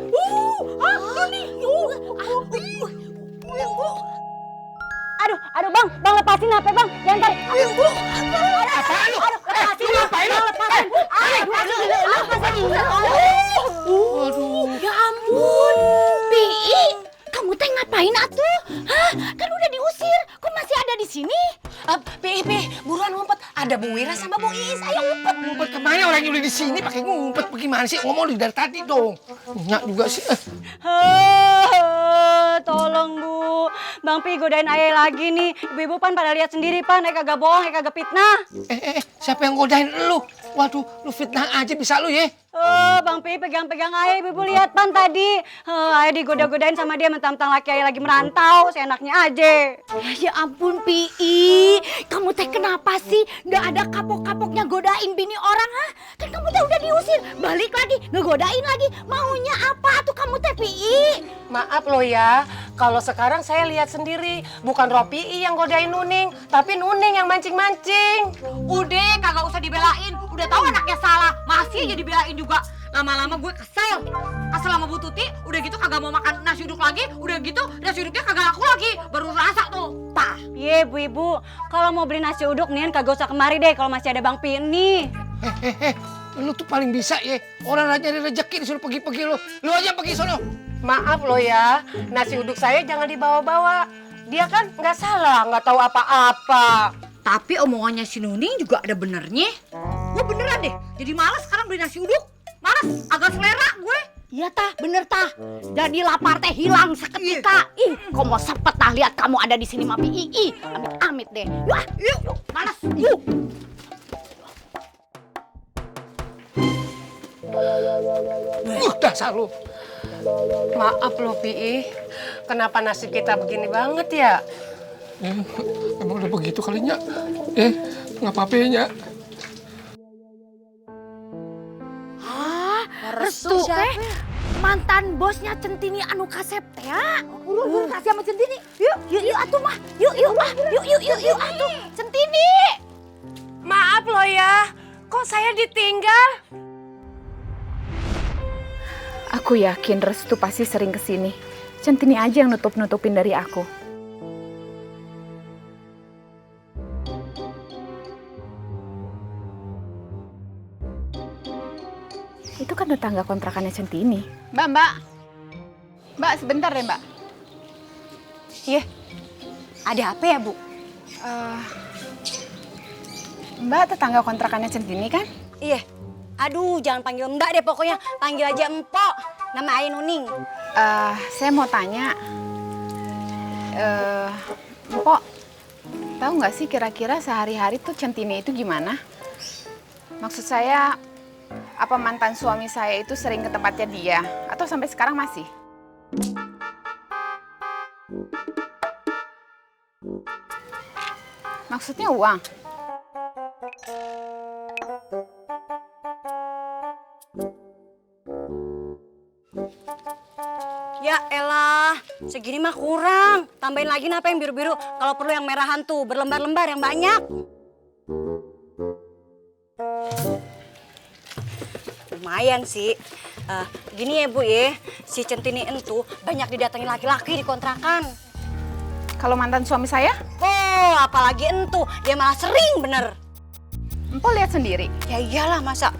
Aduh bang lepasin apa bang? Jangan tarik. Apaan lu? Lepasin. Lu ngapain lu? Lepasin. Aduh. Ya ampun, Pi, kamu teh ngapain atuh? Hah? Kan udah diusir, kok masih ada di sini? Pi, buruan ngumpet. Ada Bu Wira sama Bu Iis, ayo ngumpet. Ngumpet kemana orang yang udah di sini pakai ngumpet? Bagaimana sih? Ngomong dari tadi dong. Nyak juga sih. Tolong Bu, Bang Pi godain Ayah lagi nih. Ibu-ibu pan pada lihat sendiri pan, Ayah kagak bohong, Ayah kagak fitnah. Siapa yang godain lu? Waduh, lu fitnah aja bisa lu ya. Bang Pi pegang-pegang Ayah, ibu-ibu lihat pan tadi. Ayah digoda-godain sama dia mentang-mentang laki Ayah lagi merantau, seenaknya aja. Ya ampun, Pi, kamu teh kenapa sih nggak ada kapok-kapoknya godain bini orang, ha? Kan kamu teh udah diusir, balik lagi, ngegodain lagi. Maunya apa tuh kamu teh, Pi? Maaf lo ya, kalau sekarang saya lihat sendiri. Bukan Ropi yang godain Nuning, tapi Nuning yang mancing-mancing. Udah, kagak usah dibelain. Udah tahu anaknya salah, masih aja dibelain juga. Lama-lama gue kesel. Kesel sama Bu Tuti, udah gitu kagak mau makan nasi uduk lagi. Udah gitu nasi uduknya kagak laku lagi. Baru rasa tuh, tah. Iya, Bu-ibu. Kalau mau beli nasi uduk nih kagak usah kemari deh kalau masih ada Bang Pi nih. Lu tuh paling bisa ya. Orang nyari rezeki disuruh pergi-pergi lu. Lu aja pergi sono. Maaf lo ya, nasi uduk saya jangan dibawa-bawa. Dia kan nggak salah, nggak tahu apa-apa. Tapi omongannya si Nuning juga ada benernya. Gue beneran deh, jadi malas sekarang beli nasi uduk. Malas, agak selera gue. Iya tah, bener tah. Jadi lapar teh hilang seketika. Kok mau sepet tah lihat kamu ada di sini, Mami. Amit-amit deh. Yuk, malas. Yuk. Dasar lu. Maaf lo Pi, kenapa nasib kita begini banget ya? Emang udah begitu kali Nyak. Nggak apa-apa ya Nyak. Restu teh mantan bosnya Centini anu kasep teh ya. Urun kasih sama Centini. Yuk atuh mah. Yuk atuh Centini. Maaf lo ya, kok saya ditinggal? Aku yakin Restu pasti sering kesini. Centini aja yang nutup-nutupin dari aku. Itu kan tetangga kontrakannya Centini. Mbak, sebentar deh Mbak. Iya, ada apa ya Bu? Mbak tetangga kontrakannya Centini kan? Iya. Aduh, jangan panggil Mbak deh pokoknya. Panggil aja Empok. Nama Ayah Nuning. Saya mau tanya, Mpok, tahu nggak sih kira-kira sehari-hari tuh Centini itu gimana? Maksud saya, apa mantan suami saya itu sering ke tempatnya dia? Atau sampai sekarang masih? Maksudnya uang? Ya elah, segini mah kurang. Tambahin lagi apa yang biru-biru. Kalau perlu yang merahan tuh, berlembar-lembar yang banyak. Lumayan sih. Gini ya Bu ya, si Centini entu banyak didatangi laki-laki di kontrakan. Kalau mantan suami saya? Oh, apalagi entu, dia malah sering bener. Mpok lihat sendiri. Ya iyalah masa,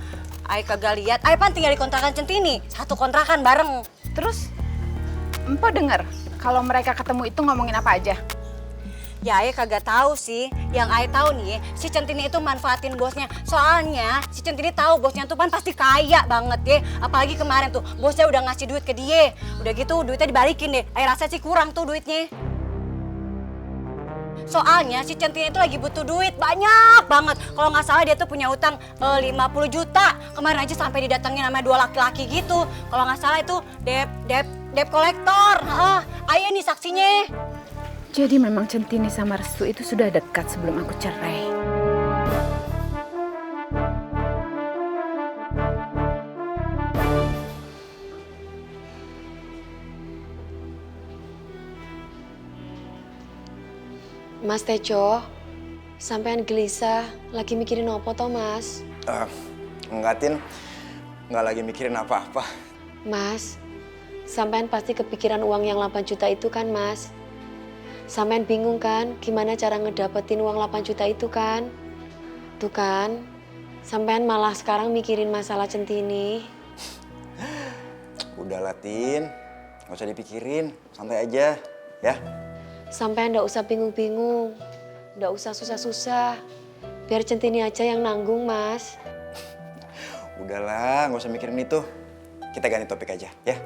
Ay kagak lihat. Ay pan tinggal di kontrakan Centini, satu kontrakan bareng. Terus, Mpok denger kalau mereka ketemu itu ngomongin apa aja? Ya Ay kagak tahu sih. Yang Ay tahu nih, si Centini itu manfaatin bosnya. Soalnya si Centini tahu bosnya tuh pan pasti kaya banget ya. Apalagi kemarin tuh bosnya udah ngasih duit ke dia. Udah gitu duitnya dibalikin deh. Ay rasa sih kurang tuh duitnya. Soalnya si Centini itu lagi butuh duit banyak banget. Kalau nggak salah dia tuh punya utang 50 juta. Kemarin aja sampai didatengin sama 2 laki-laki gitu. Kalau nggak salah itu debt kolektor. Ayah nih saksinya. Jadi memang Centini sama Restu itu sudah dekat sebelum aku cerai. Mas Tejo, sampean gelisah, lagi mikirin apa toh Mas? Enggak, Tin. Enggak lagi mikirin apa-apa. Mas, sampean pasti kepikiran uang yang 8 juta itu kan Mas? Sampean bingung kan gimana cara ngedapetin uang 8 juta itu kan? Tuh kan, sampean malah sekarang mikirin masalah Centini. Udahlah, Tin. Nggak usah dipikirin. Santai aja, ya. Sampean ndak usah bingung-bingung, ndak usah susah-susah. Biar Centini aja yang nanggung, Mas. Udahlah, nggak usah mikirin itu. Kita ganti topik aja, ya.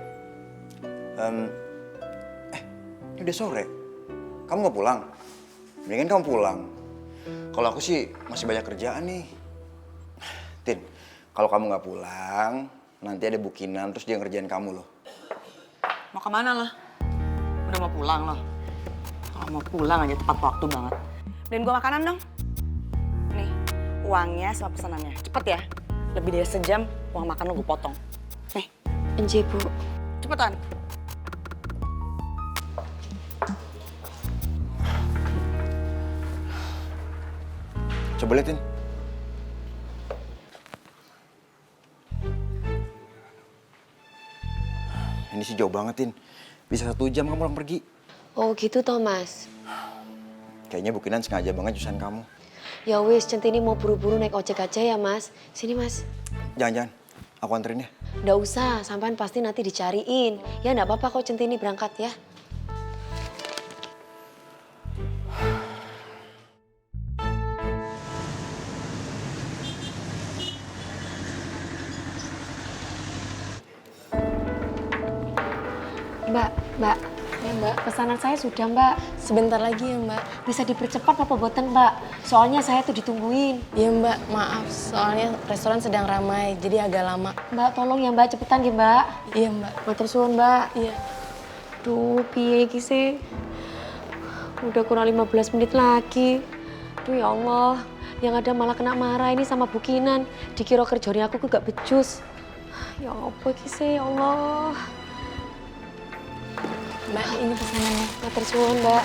Ini udah sore. Kamu nggak pulang? Mendingan kamu pulang. Kalau aku sih masih banyak kerjaan nih. Tin, kalau kamu nggak pulang, nanti ada bukinan terus dia ngerjain kamu loh. Mau kemana lo? Udah mau pulang lo? Kalau mau pulang aja tepat waktu banget. Beliin gua makanan dong. Nih, uangnya sama pesanannya. Cepet ya. Lebih dari sejam, uang makan lo gue potong. Nih. Enje, Bu. Cepetan. Coba liatin. Ini sih jauh banget, Tin. Bisa 1 jam kamu pulang pergi. Oh gitu toh, Mas. Kayaknya bukinan sengaja banget nyusahin kamu. Ya wis, Centini mau buru-buru naik ojek aja ya, Mas. Sini, Mas. Jangan-jangan, aku anterin ya. Nggak usah, sampean pasti nanti dicariin. Ya nggak apa-apa kok Centini berangkat ya. Mbak, Ya Mbak, pesanan saya sudah Mbak. sebentar lagi ya Mbak. Bisa dipercepat apa boten Mbak? Soalnya saya tuh ditungguin. Iya Mbak, maaf. Soalnya restoran sedang ramai, jadi agak lama. Mbak, tolong ya Mbak, cepetan ya Mbak. Iya Mbak. Matur suwun Mbak. Iya. Duh, piye iki sih? Udah kurang 15 menit lagi. Duh ya Allah, yang ada malah kena marah ini sama bukinan. Dikira kerjanya aku gak becus. Ya apa iki sih, ya Allah. Mbak, ini pesanannya. Matur suwun Mbak.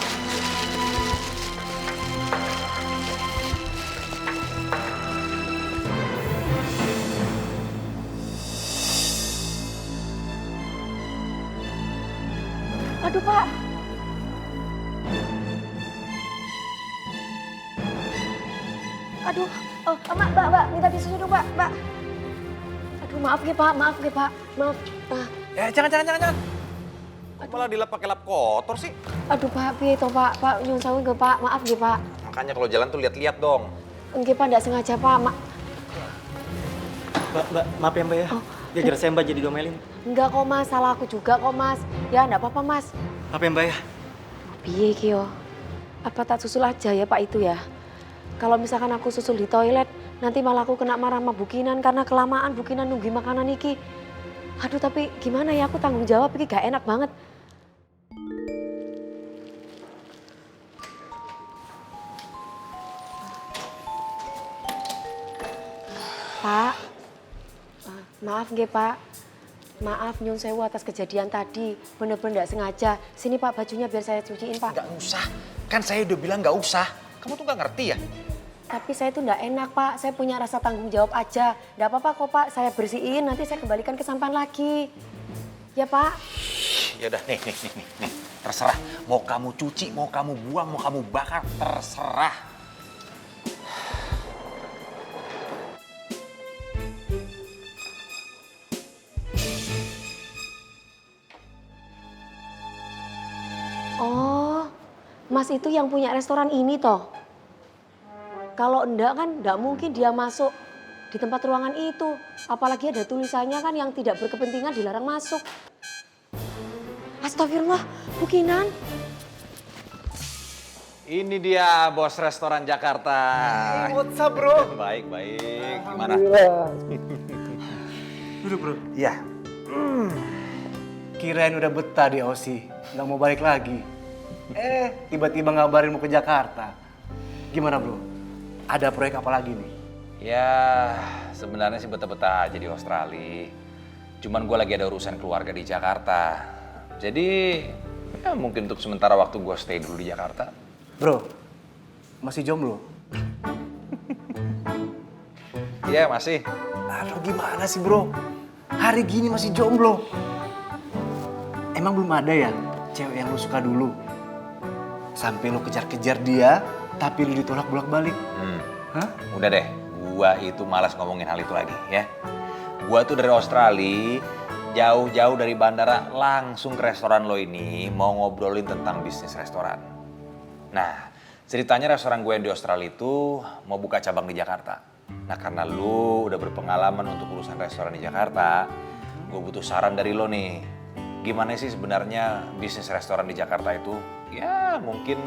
Aduh Pak. Aduh, Mbak, minta disusu dong Mbak. Aduh maaf ya Pak, maaf. Pak. Jangan. Kok malah dilap pakai lap kotor sih? Aduh Pak, piye toh Pak? Pak nyuwun sewu nggih Pak, maaf nggih Pak. Makanya kalau jalan tuh lihat-lihat dong. Nggih Pak, ndak sengaja Pak. Mbak, maaf ya Mbak ya. Gara-gara saya Mbak jadi domelin. Enggak kok Mas, salah aku juga kok Mas. Ya ndak apa-apa Mas. Maaf ya Mbak ya. Piye iki yo? Apa tak susul aja ya Pak itu ya? Kalau misalkan aku susul di toilet, nanti malah aku kena marah sama Bukinan karena kelamaan Bukinan nunggu makanan iki. Aduh tapi gimana ya, aku tanggung jawab iki gak enak banget. Pak, maaf nggih Pak. Maaf nyun sewu atas kejadian tadi. Bener-bener gak sengaja. Sini Pak bajunya biar saya cuciin Pak. Nggak usah. Kan saya udah bilang nggak usah. Kamu tuh nggak ngerti ya? Tapi saya tuh nggak enak Pak, saya punya rasa tanggung jawab aja. Nggak apa-apa kok Pak, saya bersihin, nanti saya kembalikan ke sampan lagi. Ya Pak? Ya udah, nih. Terserah. Mau kamu cuci, mau kamu buang, mau kamu bakar, terserah. Oh, Mas itu yang punya restoran ini toh? Kalau enggak kan enggak mungkin dia masuk di tempat ruangan itu. Apalagi ada tulisannya kan yang tidak berkepentingan dilarang masuk. Astagfirullah, Bukinan. Ini dia bos restoran Jakarta. What's up, bro? Baik. Gimana? Duduk, bro. Iya. Kirain udah betah di Aussie, nggak mau balik lagi. Tiba-tiba ngabarin mau ke Jakarta. Gimana, bro? Ada proyek apa lagi nih? Ya, sebenarnya sih betah-betah aja di Australia. Cuman gue lagi ada urusan keluarga di Jakarta. Jadi, ya mungkin untuk sementara waktu gue stay dulu di Jakarta. Bro, masih jomblo? Iya, masih. Aduh, gimana sih, bro? Hari gini masih jomblo. Emang belum ada ya cewek yang lu suka dulu? Sampai lu kejar-kejar dia, tapi lu ditolak bolak-balik. Hah? Udah deh, gua itu malas ngomongin hal itu lagi ya. Gua tuh dari Australia, jauh-jauh dari bandara langsung ke restoran lo ini mau ngobrolin tentang bisnis restoran. Nah, ceritanya restoran gue yang di Australia itu mau buka cabang di Jakarta. Nah, karena lu udah berpengalaman untuk urusan restoran di Jakarta, gue butuh saran dari lo nih. Gimana sih sebenarnya bisnis restoran di Jakarta itu? Ya, mungkin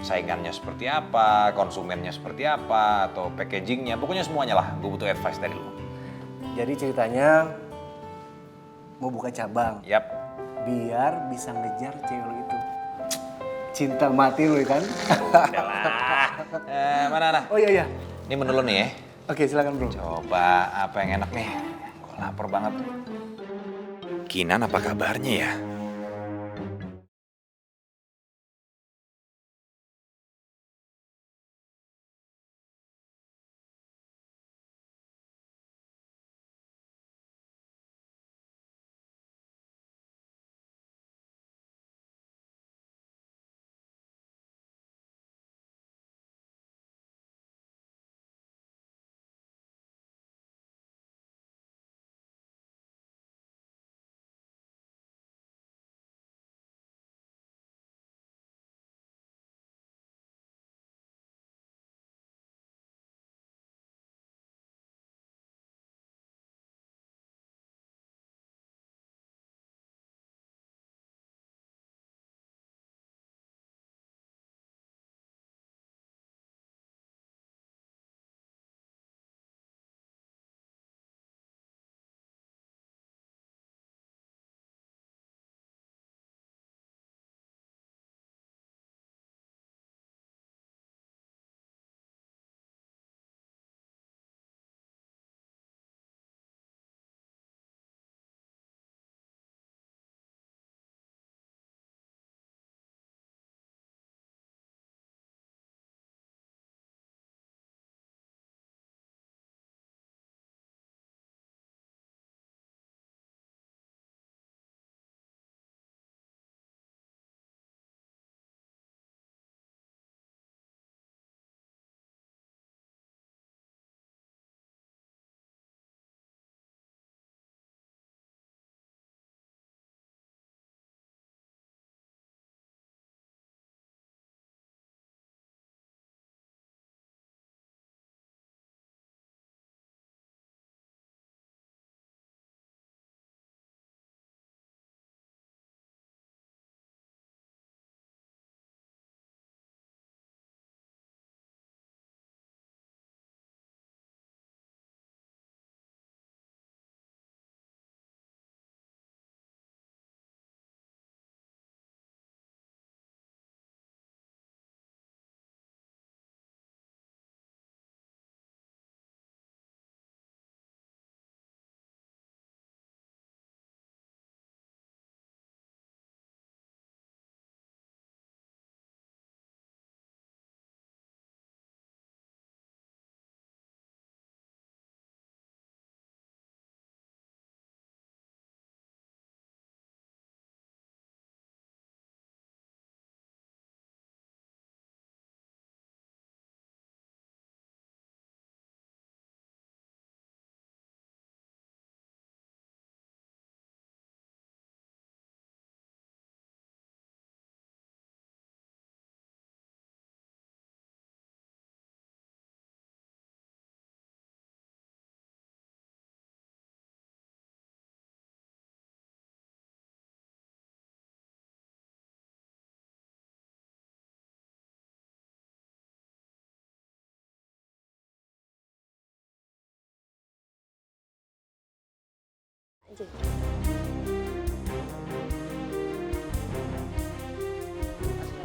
saingannya seperti apa, konsumennya seperti apa, atau packagingnya, pokoknya semuanya lah. Gue butuh advice dari lo. Jadi ceritanya mau buka cabang. Yap. Biar bisa ngejar cewek lo itu. Cinta mati lo kan? Udahlah. Mana? Oh iya. Ini menu lo nih ya. Oke, silakan bro. Coba apa yang enak nih? Gue lapar banget. Kinan apa kabarnya ya?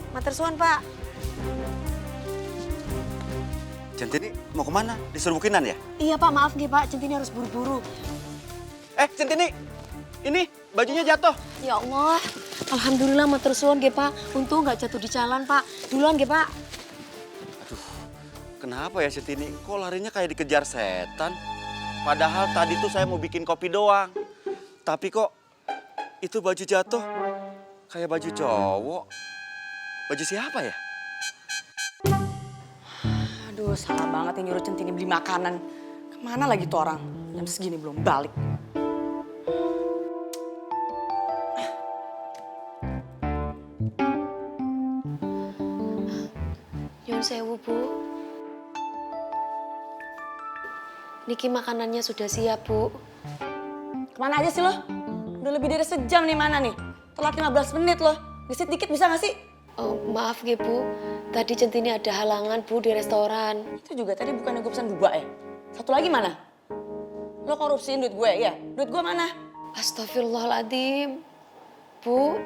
Matur suwun, Pak. Centini mau kemana? Disuruh bukinan ya? Iya Pak, maaf nih Pak, Centini harus buru-buru. Centini, ini bajunya jatuh. Ya Allah, alhamdulillah matur suwun nggih Pak. Untung nggak jatuh di jalan Pak. Duluan nggih Pak. Kenapa ya Centini? Kok larinya kayak dikejar setan? Padahal tadi tuh saya mau bikin kopi doang. Tapi kok itu baju jatuh kayak baju cowok. Baju siapa ya? Aduh, salah banget yang nyuruh Centini beli makanan. Kemana lagi tuh orang? Jam segini belum balik. Nyun sewu Bu. Niki makanannya sudah siap Bu. Kemana aja sih lo? Udah lebih dari sejam nih, mana nih? Telat 15 menit loh. Gesit dikit bisa gak sih? Oh, maaf nggih Bu. Tadi Centini ada halangan Bu di restoran. Itu juga tadi bukannya gue pesan bubak ya? Satu lagi mana? Lo korupsiin duit gue ya? Duit gue mana? Astagfirullahaladzim. Bu,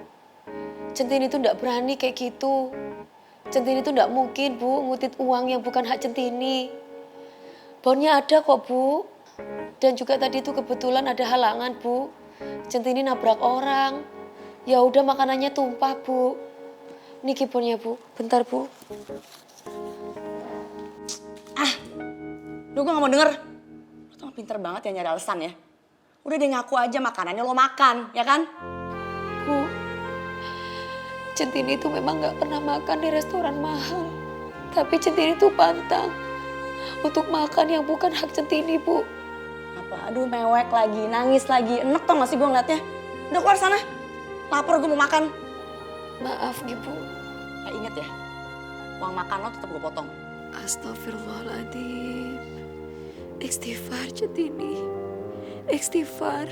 Centini tuh nggak berani kayak gitu. Centini tuh nggak mungkin Bu ngutit uang yang bukan hak Centini. Bonnya ada kok Bu. Dan juga tadi tuh kebetulan ada halangan Bu. Centini nabrak orang. Ya udah makanannya tumpah Bu. Niki bonnya Bu, bentar Bu. Duh, gue gak mau denger. Lo tuh pinter banget ya nyari alasan ya. Udah deh ngaku aja makanannya lo makan, ya kan? Bu, Centini itu memang nggak pernah makan di restoran mahal. Tapi Centini itu pantang untuk makan yang bukan hak Centini, Bu. Apa? Aduh, mewek lagi, nangis lagi. Enek tau gak sih gue ngeliatnya? Udah keluar sana. Lapar gue mau makan. Maaf, Bu. Ingat ya, uang makan lo tetap gue potong. Astagfirullahaladzim. Istighfar, Centini. Istighfar.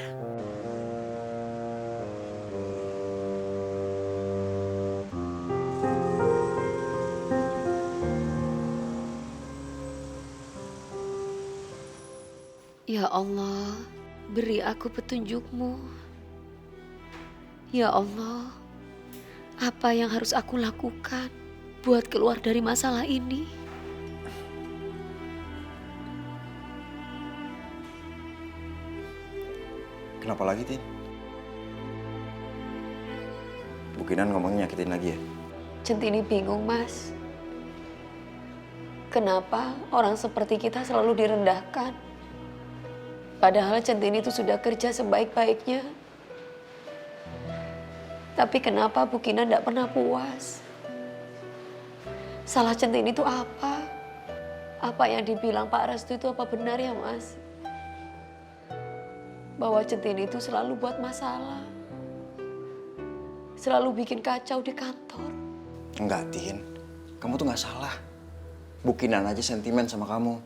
Ya Allah, beri aku petunjuk-Mu. Ya Allah, apa yang harus aku lakukan buat keluar dari masalah ini? Kenapa lagi, Tin? Bukinan ngomongnya nyakitin lagi ya? Centini bingung, Mas. Kenapa orang seperti kita selalu direndahkan? Padahal Centini itu sudah kerja sebaik-baiknya. Tapi kenapa Bu Kinan tidak pernah puas? Salah Centini itu apa? Apa yang dibilang Pak Restu itu apa benar ya, Mas? Bahwa Centini itu selalu buat masalah. Selalu bikin kacau di kantor. Enggak, Tin. Kamu tuh nggak salah. Bu Kinan aja sentimen sama kamu.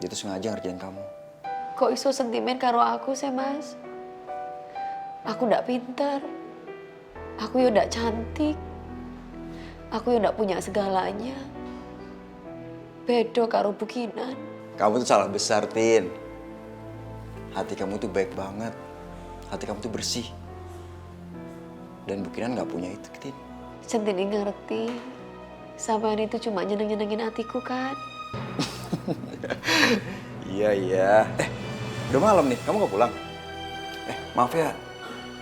Dia tuh sengaja ngerjain kamu. Kok iso sentimen karo aku sih, Mas? Aku ndak pinter. Aku ya ndak cantik. Aku ya ndak punya segalanya. Bedo karo Bu Kinan. Kamu tuh salah besar, Tin. Hati kamu tuh baik banget. Hati kamu tuh bersih. Dan Bu Kinan nggak punya itu, Tin. Centini ngerti. Sampean itu cuma nyeneng-nyenengin hatiku kan? Iya. Udah malam nih, kamu nggak pulang? Maaf ya,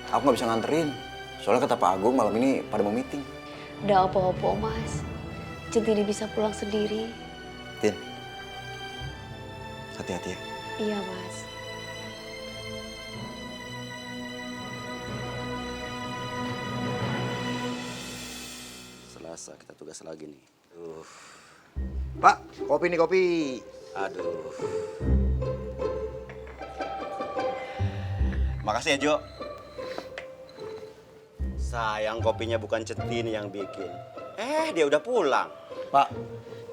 aku nggak bisa nganterin. Soalnya kata Pak Agung malam ini pada mau meeting. Nggak apa-apa, Mas. Centini bisa pulang sendiri. Tin, hati-hati ya. Iya, Mas. Selasa kita tugas lagi nih. Pak, kopi nih, kopi. Aduh. Makasih ya, Jo. Sayang kopinya bukan Centini yang bikin. Dia udah pulang. Pak,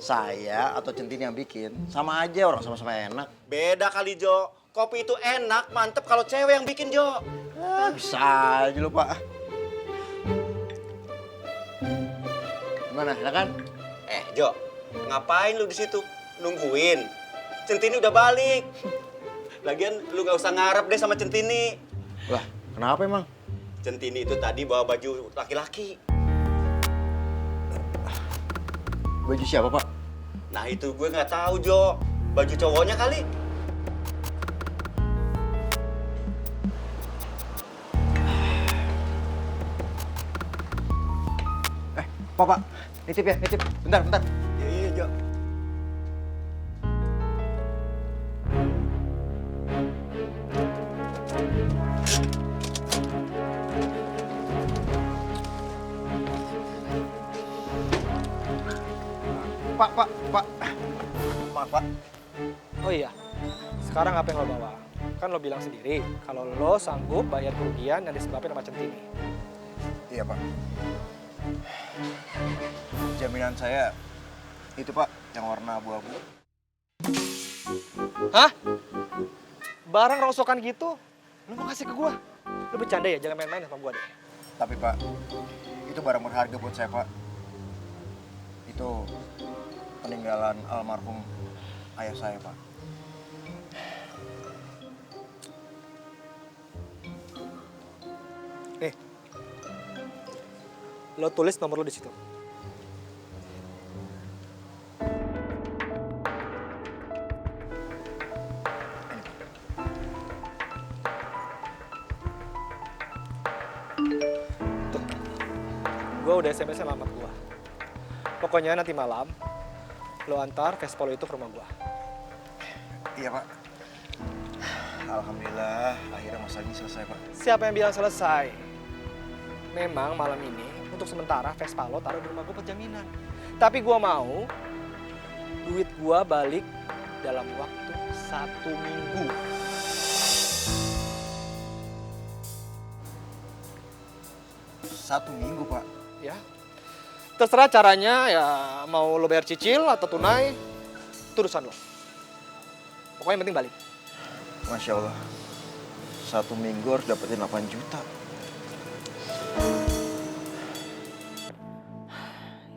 saya atau Centini yang bikin, sama aja orang sama-sama enak. Beda kali, Jo. Kopi itu enak, mantep kalau cewek yang bikin, Jo. Bisa aja lo, Pak. Gimana, enak kan? Jo, ngapain lu di situ? Nungguin. Centini udah balik. Lagian lu gak usah ngarep deh sama Centini. Lah, kenapa emang? Centini itu tadi bawa baju laki-laki. Baju siapa, Pak? Nah itu gue nggak tahu, Jo. Baju cowoknya kali. Pak, nitip ya, nitip. Bentar. Iya, Jo. Pak. Oh iya, sekarang apa yang lo bawa? Kan lo bilang sendiri kalau lo sanggup bayar kerugian yang disebabkan sama Centini. Iya, Pak. Jaminan saya itu, Pak, yang warna abu-abu. Hah? Barang rongsokan gitu? Lo mau kasih ke gua? Lo bercanda ya, jangan main-main sama gua deh. Tapi, Pak, itu barang berharga buat saya, Pak. Itu peninggalan almarhum ayah saya, Pak. Nih, lo tulis nomor lo di situ. Tuh, gue udah SMS alamat gue. Pokoknya nanti malam lo antar Vespa lo itu ke rumah gue. Iya, Pak. Alhamdulillah, akhirnya masalahnya selesai, Pak. Siapa yang bilang selesai? Memang malam ini untuk sementara Vespa lo taruh di rumah gue penjaminan. Tapi gue mau duit gue balik dalam waktu 1 minggu. Satu minggu, Pak. Ya, terserah caranya ya, mau lo bayar cicil atau tunai, itu urusan lo. Pokoknya yang penting balik. Masya Allah. 1 minggu harus dapetin 8 juta.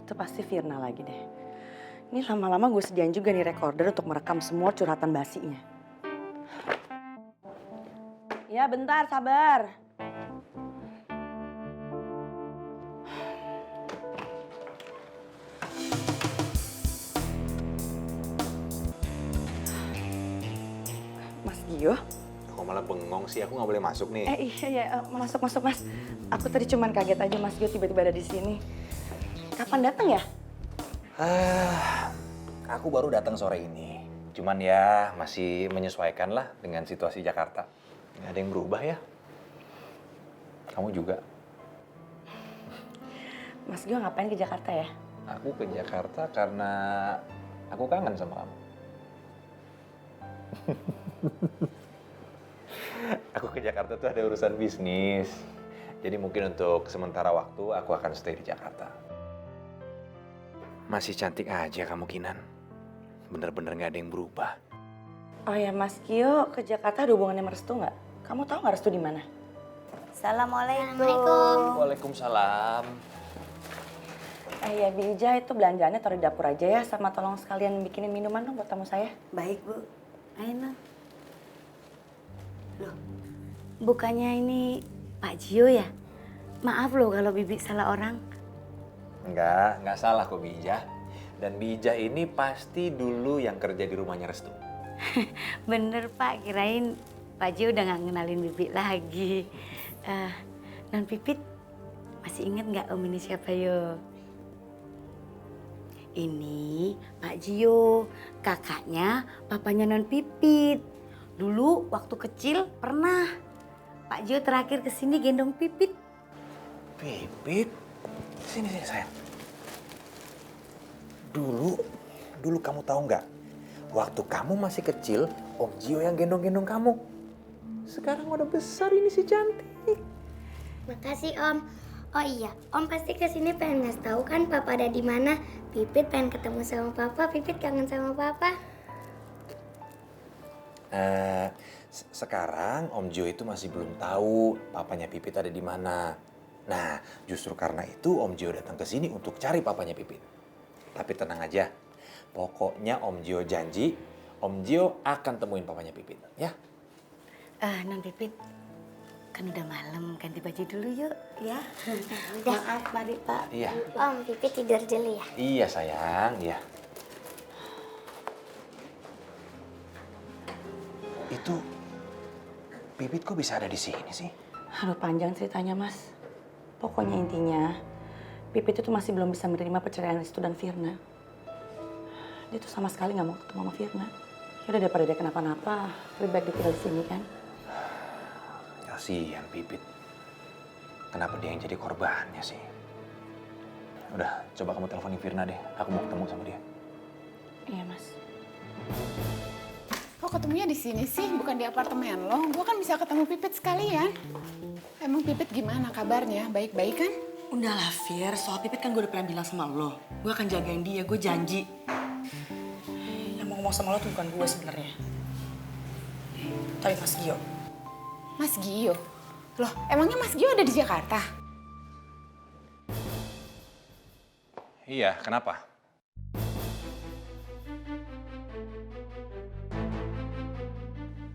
Itu pasti Firna lagi deh. Ini lama-lama gue sediain juga nih recorder untuk merekam semua curhatan basinya. Ya bentar, sabar. Mas Gio? Kok malah bengong sih, aku nggak boleh masuk nih. Iya, masuk Mas. Aku tadi cuman kaget aja Mas Gio tiba-tiba ada di sini. Kapan datang ya? Aku baru datang sore ini. Cuman ya masih menyesuaikan lah dengan situasi Jakarta. Nggak ada yang berubah ya. Kamu juga. Mas Gio ngapain ke Jakarta ya? Aku ke Jakarta karena aku kangen sama kamu. Aku ke Jakarta tuh ada urusan bisnis. Jadi mungkin untuk sementara waktu aku akan stay di Jakarta. Masih cantik aja kamu, Kinan. Bener-bener gak ada yang berubah. Oh ya, Mas Gio ke Jakarta ada hubungannya sama Restu nggak? Kamu tahu nggak Restu di mana? Assalamualaikum. Waalaikumsalam. Ya, Bi Ija itu belanjaannya taruh di dapur aja ya, sama tolong sekalian bikinin minuman dong buat tamu saya. Baik, Bu. Ayo, Nang. Loh, bukannya ini Pak Gio ya? Maaf loh kalau Bibi salah orang. Enggak salah kok Bija. Dan Bija ini pasti dulu yang kerja di rumahnya Restu. Bener, Pak. Kirain Pak Gio udah gak ngenalin Bibi lagi. Non Pipit, masih inget gak Om ini siapa yo? Ini Pak Gio, kakaknya papanya Non Pipit. Dulu waktu kecil pernah Pak Gio terakhir kesini gendong Pipit. Pipit? Sini sayang. Dulu kamu tahu nggak? Waktu kamu masih kecil, Om Gio yang gendong-gendong kamu. Sekarang udah besar ini si cantik. Makasih Om. Oh iya, Om pasti kesini pengen ngasih tahu kan Papa ada di mana. Pipit pengen ketemu sama Papa. Pipit kangen sama Papa. Sekarang Om Gio itu masih belum tahu papanya Pipit ada di mana. Nah, justru karena itu Om Gio datang ke sini untuk cari papanya Pipit. Tapi tenang aja, pokoknya Om Gio janji, Om Gio akan temuin papanya Pipit, ya? Non Pipit, kan udah malam, ganti baju dulu yuk, ya. Maaf, mari Pak. Iya. Om, Pipit tidur dulu ya. Iya sayang, iya. Itu Pipit kok bisa ada di sini sih? Aduh panjang ceritanya mas. Pokoknya intinya, Pipit itu masih belum bisa menerima perceraian Restu dan Firna. Dia tuh sama sekali nggak mau ketemu sama Firna. Yaudah daripada dia kenapa-napa, lebih baik dia tinggal di sini kan. Kasihan Pipit. Kenapa dia yang jadi korbannya sih? Udah, coba kamu teleponin Firna deh. Aku mau ketemu sama dia. Iya mas. Kok ketemunya di sini sih, bukan di apartemen lo? Gue kan bisa ketemu Pipit sekalian. Emang Pipit gimana kabarnya? Baik-baik kan? Udahlah Fir, soal Pipit kan gue udah pernah bilang sama lo. Gue akan jagain dia, gue janji. Yang mau ngomong sama lo tuh bukan gue sebenarnya. Tapi Mas Gio. Mas Gio? Loh, emangnya Mas Gio ada di Jakarta? Iya, kenapa?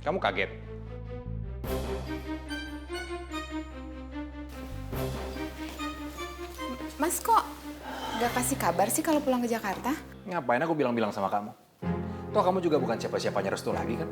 Kamu kaget? Mas kok gak kasih kabar sih kalau pulang ke Jakarta? Ngapain aku bilang-bilang sama kamu? Toh kamu juga bukan siapa-siapanya Restu lagi kan?